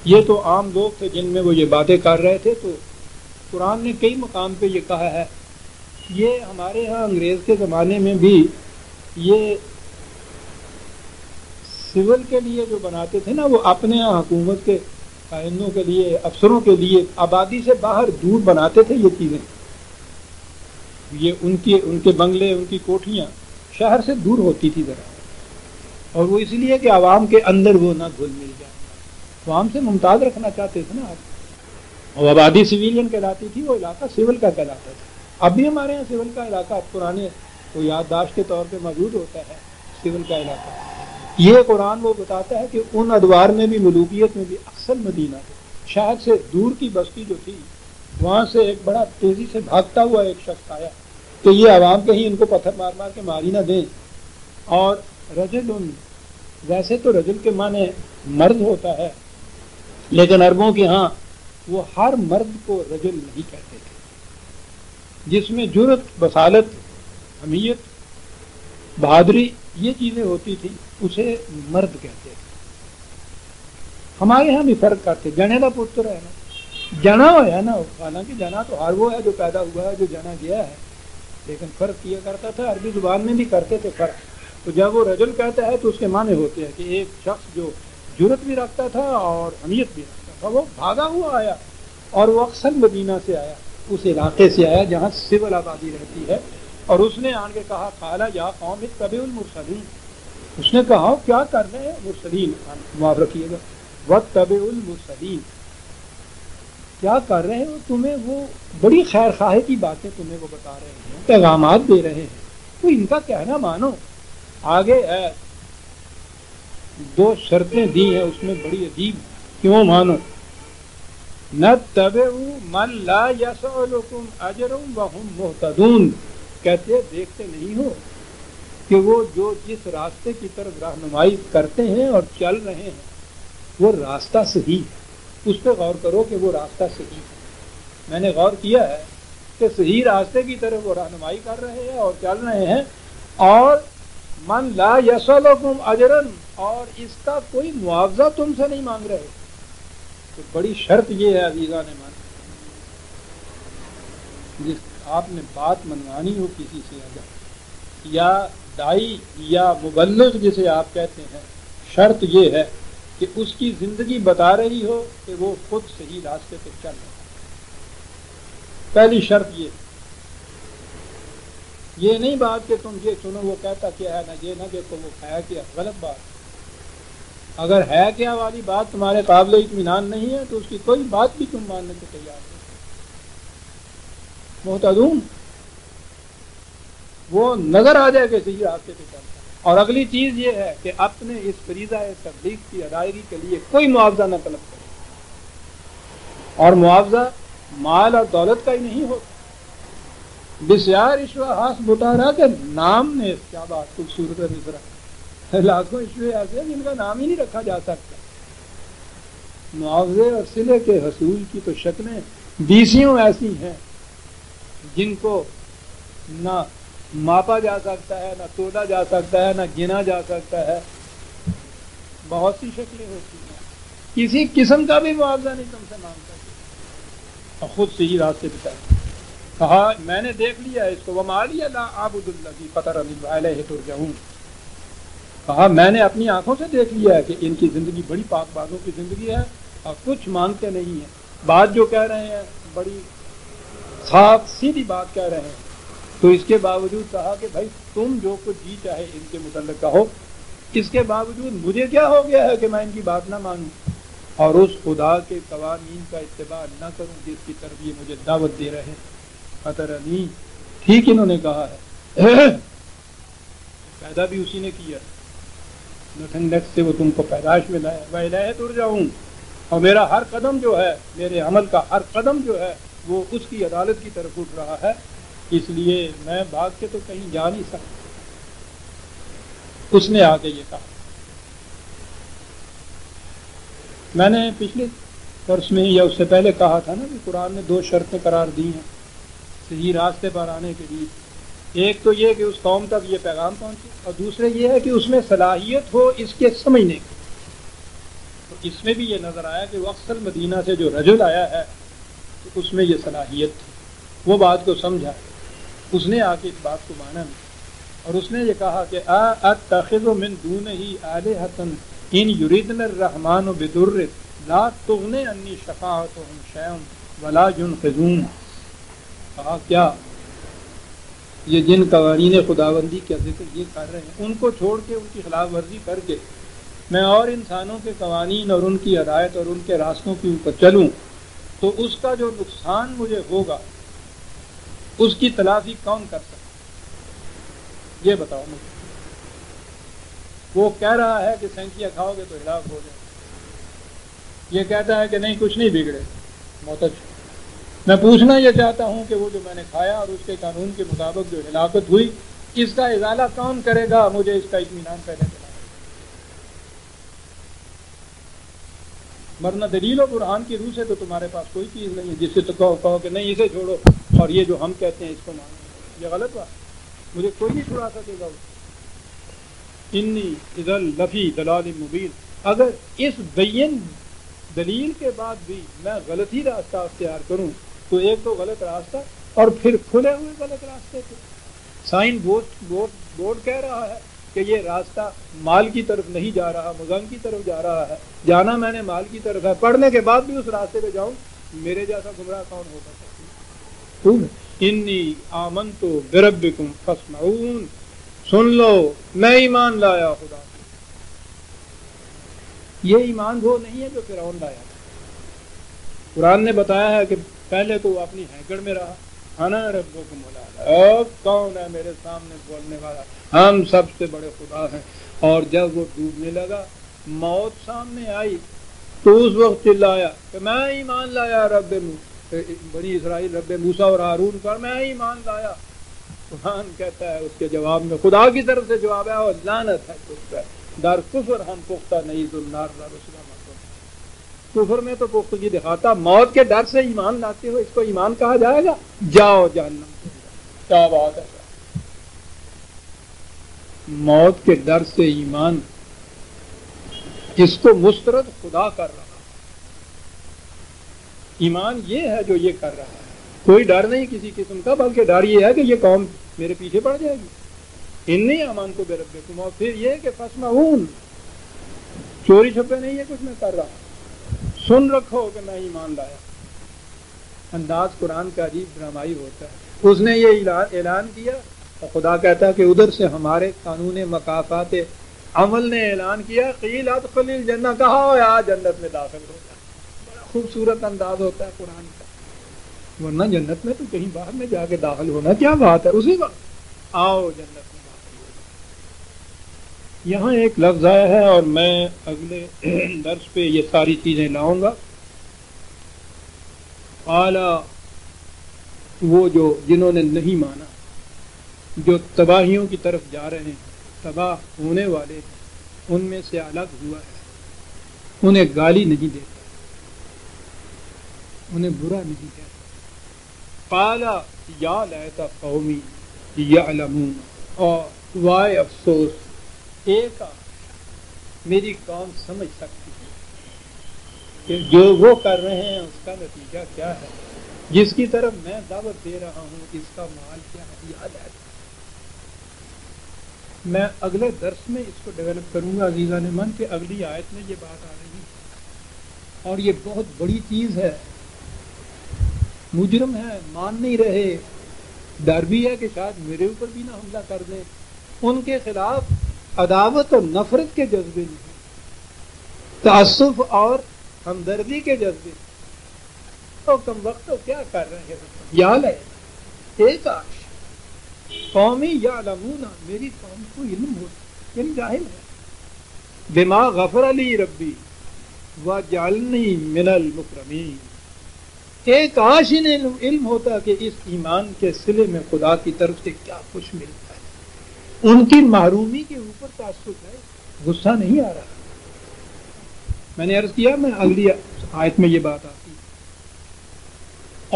یہ تو عام لوگ تھے جن میں وہ یہ باتیں کر رہے تھے. تو قرآن نے کئی مقام پہ یہ کہا ہے یہ ہمارے ہاں انگریز کے زمانے میں بھی یہ سول کے لیے جو بناتے تھے نا، وہ اپنے ہاں حکومت کے قائدوں کے لیے، افسروں کے لیے آبادی سے باہر دور بناتے تھے یہ چیزیں. یہ ان کے بنگلے، ان کی کوٹھیاں شہر سے دور ہوتی تھی ذرا، اور وہ اس لیے کہ عوام کے اندر وہ نہ گھل مل جائے، عوام سے ممتاز رکھنا چاہتے تھے نا آپ. اور آبادی سویلین کہلاتی تھی، وہ علاقہ سول کا کہلاتا تھا. اب بھی ہمارے یہاں سول کا علاقہ پرانے وہ یادداشت کے طور پہ موجود ہوتا ہے، سول کا علاقہ. یہ قرآن وہ بتاتا ہے کہ ان ادوار میں بھی، ملوکیت میں بھی، اکثر مدینہ شہر سے دور کی بستی جو تھی، وہاں سے ایک بڑا تیزی سے بھاگتا ہوا ایک شخص آیا کہ یہ عوام کہیں ان کو پتھر مار مار کے ماری نہ دیں. اور رجل، ویسے تو رجل کے معنی مرد ہوتا ہے، لیکن عربوں کے ہاں وہ ہر مرد کو رجل نہیں کہتے تھے. جس میں جرت، بصالت، حمیت، بہادری یہ چیزیں ہوتی تھی اسے مرد کہتے تھے. ہمارے ہاں بھی فرق کرتے. جنے کا پتر ہے نا، جنا ہوا ہے نا، حالانکہ جنا تو ہر وہ ہے جو پیدا ہوا ہے، جو جنا گیا ہے، لیکن فرق کیا کرتا تھا. عربی زبان میں بھی کرتے تھے فرق. تو جب وہ رجل کہتا ہے تو اس کے معنی ہوتے ہیں کہ ایک شخص جو جرت بھی رکھتا تھا اور حمیت بھی رکھتا تھا. وہ بھاگا ہوا آیا، اور وہ اکثر مدینہ سے آیا، اس علاقے سے آیا جہاں سول آبادی رہتی ہے. اور اس نے آن کے کہا، قالا یا قوم اتبعوا المرسلین. اس نے کہا کیا کر رہے ہیں مرسلین، معاف رکھیے گا، واتبعوا المرسلین، کیا کر رہے ہو؟ تمہیں وہ بڑی خیر خواہی کی باتیں تمہیں وہ بتا رہے ہیں، پیغامات دے رہے ہیں، تو ان کا کہنا مانو. آگے ہے دو شرطیں دی ہیں اس میں بڑی عجیب، کیوں مانو؟ نتبعوا من لا یسألکم اجرا وهم مہتدون. کہتے دیکھتے نہیں ہو کہ وہ جو جس راستے کی طرف رہنمائی کرتے ہیں اور چل رہے ہیں وہ راستہ صحیح ہے. اس پہ غور کرو کہ وہ راستہ صحیح ہے. میں نے غور کیا ہے کہ صحیح راستے کی طرف وہ رہنمائی کر رہے ہیں اور چل رہے ہیں. اور من لا یسألکم اجرا، اور اس کا کوئی معاوضہ تم سے نہیں مانگ رہے. تو بڑی شرط یہ ہے عزیزان مان، جس آپ نے بات منوانی ہو کسی سے اگر، یا دائی یا مبلغ جسے آپ کہتے ہیں، شرط یہ ہے کہ اس کی زندگی بتا رہی ہو کہ وہ خود صحیح راستے پہ چل رہا ہے. پہلی شرط یہ نہیں بات کہ تم یہ سنو وہ کہتا کیا ہے، نہ یہ نہ دیکھو وہ ہے کیا. غلط بات. اگر ہے کیا والی بات تمہارے قابل اطمینان نہیں ہے تو اس کی کوئی بات بھی تم ماننے کو تیار نہیں. محتدون وہ نظر آ جائے کہ صحیح راستے پہ چلتا ہے. اور اگلی چیز یہ ہے کہ اپنے اس فریضہ تبلیغ کی ادائیگی کے لیے کوئی معاوضہ نہ طلب کرے. اور معاوضہ مال اور دولت کا ہی نہیں ہوتا. بسیار اشوا ہاس بٹارا کے نام نے، کیا بات خوبصورت ہے مصرا، لاکھوں اشوے ایسے ہیں جن کا نام ہی نہیں رکھا جا سکتا. معاوضے اور صلے کے حصول کی تو شکلیں بیسیوں ایسی ہیں جن کو نہ ماپا جا سکتا ہے، نہ تولا جا سکتا ہے، نہ گنا جا سکتا ہے. بہت سی شکلیں ہوتی ہیں. کسی قسم کا بھی معاوضہ نہیں تم سے مانگ سکتے اور خود سے ہی راستے پہ چلتے. کہا میں نے دیکھ لیا اس کو، وما لی لا اعبد الذی فطرنی والیہ ترجعون. کہا میں نے اپنی آنکھوں سے دیکھ لیا ہے کہ ان کی زندگی بڑی پاک بازوں کی زندگی ہے اور کچھ مانگتے نہیں ہیں. بات جو کہہ رہے ہیں بڑی صاف سیدھی بات کہہ رہے ہیں. تو اس کے باوجود کہا کہ بھائی تم جو کچھ جی چاہے ان کے متعلق کہو، اس کے باوجود مجھے کیا ہو گیا ہے کہ میں ان کی بات نہ مانوں اور اس خدا کے قوانین کا اتباع نہ کروں جس کی طرف یہ مجھے دعوت دے رہے ہیں. فطرنی، ٹھیک انہوں نے کہا ہے، پیدا بھی اسی نے کیا، نٹھنڈک سے وہ تم کو پیدائش میں لایا. وَإِلَيْهِ تُرْجَعُونَ، اور میرا ہر قدم جو ہے، میرے عمل کا ہر قدم جو ہے وہ اس کی عدالت کی طرف اٹھ رہا ہے. اس لیے میں بھاگ کے تو کہیں جا نہیں سکتا. اس نے آ کے یہ کہا. میں نے پچھلے درس میں یا اس سے پہلے کہا تھا نا کہ قرآن نے دو شرطیں قرار دی ہیں صحیح راستے پر آنے کے لیے. ایک تو یہ کہ اس قوم تک یہ پیغام پہنچے، اور دوسرے یہ ہے کہ اس میں صلاحیت ہو اس کے سمجھنے کی. تو اس میں بھی یہ نظر آیا کہ وہ اکثر مدینہ سے جو رجل آیا ہے تو اس میں یہ صلاحیت تھی، وہ بات کو سمجھا. اس نے آ کے اس بات کو مانا نہیں، اور اس نے یہ کہا کہ اتخذ من دونہ آلہۃ ان یریدن الرحمن بضر لا تغنی عنی شفاعتهم شیئا ولا ينقذون۔ کہا کیا یہ جن قوانین خداوندی کا ذکر یہ کر رہے ہیں، ان کو چھوڑ کے ان کی خلاف ورزی کر کے میں اور انسانوں کے قوانین اور ان کی ہدایت اور ان کے راستوں کے اوپر چلوں تو اس کا جو نقصان مجھے ہوگا اس کی تلافی کون کر سکتا؟ یہ بتاؤ مجھے۔ وہ کہہ رہا ہے کہ سینکیاں کھاؤ گے تو ہلاک ہو جائے، یہ کہتا ہے کہ نہیں کچھ نہیں بگڑے۔ محترم، میں پوچھنا یہ چاہتا ہوں کہ وہ جو میں نے کھایا اور اس کے قانون کے مطابق جو ہلاکت ہوئی، اس کا ازالہ کون کرے گا؟ مجھے اس کا اطمینان پہلے دلانا، ورنہ دلیل و برہان کی روح سے تو تمہارے پاس کوئی چیز نہیں ہے جس سے تو کہو کہ نہیں اسے چھوڑو اور یہ جو ہم کہتے ہیں اس کو مانو۔ یہ غلط بات، مجھے کوئی نہیں چھڑا سکے گا۔ انی اذا لفی ضلال مبین، اگر اس بین دلیل کے بعد بھی میں غلطی راستہ اختیار کروں تو ایک تو غلط راستہ اور پھر کھلے ہوئے غلط راستے پہ۔ سائن بورڈ کہہ رہا ہے کہ یہ راستہ مال کی طرف نہیں جا رہا، مغن کی طرف جا رہا ہے، جانا میں نے مال کی طرف ہے، پڑھنے کے بعد بھی اس راستے پہ جاؤں، میرے جیسا گمراہ کون ہو سکتا ہے؟ انی آمنت بربکم فاسمعون، سن لو میں ایمان لایا خدا۔ یہ ایمان وہ نہیں ہے جو فرعون لایا تھا۔ قرآن نے بتایا ہے کہ پہلے تو وہ اپنی ہیکڑ میں رہا، انا ربکم الاعلی، کون ہے میرے سامنے بولنے والا، ہم سب سے بڑے خدا ہیں۔ اور جب وہ ڈوبنے لگا، موت سامنے آئی تو اس وقت چلایا کہ میں ایمان لایا رب بنی اسرائیل، رب موسیٰ اور ہارون پر میں ایمان لایا۔ قرآن کہتا ہے اس کے جواب میں، خدا کی طرف سے جواب ہے، اور لعنت ہے تجھ پر، در کفر ہم پختہ نہیں ذنار در رسول کفر میں تو پختگی دکھاتا، موت کے ڈر سے ایمان لاتے ہو، اس کو ایمان کہا جائے گا؟ جاؤ جہنم۔ کیا بات ہے، موت کے ڈر سے ایمان، اس کو مسترد خدا کر رہا۔ ایمان یہ ہے جو یہ کر رہا ہے، کوئی ڈر نہیں کسی قسم کا، بلکہ ڈر یہ ہے کہ یہ قوم میرے پیچھے پڑ جائے گی۔ انی آمنت بربکم، اور پھر یہ کہ فاسمعون، چوری چھپے نہیں ہے کچھ میں کر رہا، سن رکھو کہ میں ایمان لایا۔ انداز قرآن کا عجیب ڈرامائی ہوتا ہے۔ اس نے یہ اعلان کیا اور خدا کہتا ہے کہ ادھر سے ہمارے قانون مکافات عمل نے اعلان کیا، قیل ادخل الجنہ، کہا ہو یا جنت میں داخل ہو جا۔ بڑا خوبصورت انداز ہوتا ہے قرآن کا، ورنہ جنت میں تو کہیں باہر میں جا کے داخل ہونا کیا بات ہے، اسی وقت آؤ جنت میں داخل ہو۔ یہاں ایک لفظ آیا ہے اور میں اگلے درس پہ یہ ساری چیزیں لاؤں گا۔ اعلیٰ وہ جو جنہوں نے نہیں مانا، جو تباہیوں کی طرف جا رہے ہیں، تباہ ہونے والے، ان میں سے الگ ہوا ہے، انہیں گالی نہیں دیتا، انہیں برا نہیں کہتا۔ قال یا لیت قومی یعلمون، اور وائے افسوس، ایک میری قوم سمجھ سکتی ہے کہ جو وہ کر رہے ہیں اس کا نتیجہ کیا ہے، جس کی طرف میں دعوت دے رہا ہوں اس کا مال کیا ہے۔ یاد ہے، میں اگلے درس میں اس کو ڈیولپ کروں گا عزیزان من، کہ اگلی آیت میں یہ بات آ رہی ہے اور یہ بہت بڑی چیز ہے۔ مجرم ہے، مان نہیں رہے، ڈر بھی ہے کہ شاید میرے اوپر بھی نہ حملہ کر دیں، ان کے خلاف عداوت اور نفرت کے جذبے نہیں، تعصب اور ہمدردی کے جذبے، تو کم وقت تو کیا کر رہے ہیں؟ یاد ہے ایک آش قومی یعلمون، میری قوم کو علم ہوتا، علم جاہل ہے، بما غفر لی ربی وجعلنی من المکرمین، ایک کاش انہیں علم ہوتا کہ اس ایمان کے صلے میں خدا کی طرف سے کیا کچھ ملتا ہے۔ ان کی محرومی کے اوپر تعصب ہے، غصہ نہیں آ رہا۔ میں نے عرض کیا میں اگلی آیت میں یہ بات آتی ہے،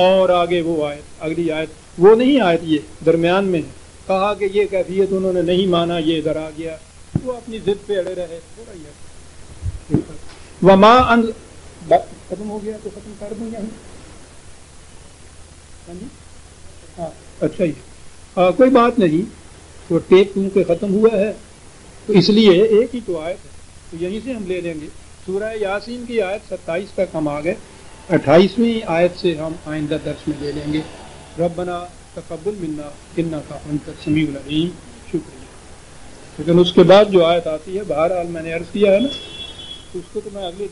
اور آگے وہ آیت، اگلی آیت وہ نہیں آیت، یہ درمیان میں ہے، کہا کہ یہ کیفیت انہوں نے نہیں مانا، یہ ادھر آ گیا، وہ اپنی ضد پہ اڑے رہے، تھوڑا ہی وما ختم ہو گیا تو ختم کر دوں یہیں۔ ہاں اچھا ہی کوئی بات نہیں، وہ ٹیپ کیونکہ ختم ہوا ہے تو اس لیے ایک ہی تو آیت ہے، تو یہیں سے ہم لے لیں گے۔ سورہ یاسین کی آیت 27 تک ہم آ گئے، 28ویں آیت سے ہم آئندہ درس میں لے لیں گے۔ ربنا تقبل منا انک انت السمیع العلیم۔ شکریہ۔ لیکن اس کے بعد جو آیت آتی ہے، بہرحال میں نے عرض کیا ہے نا، تو اس کو تو میں اگلے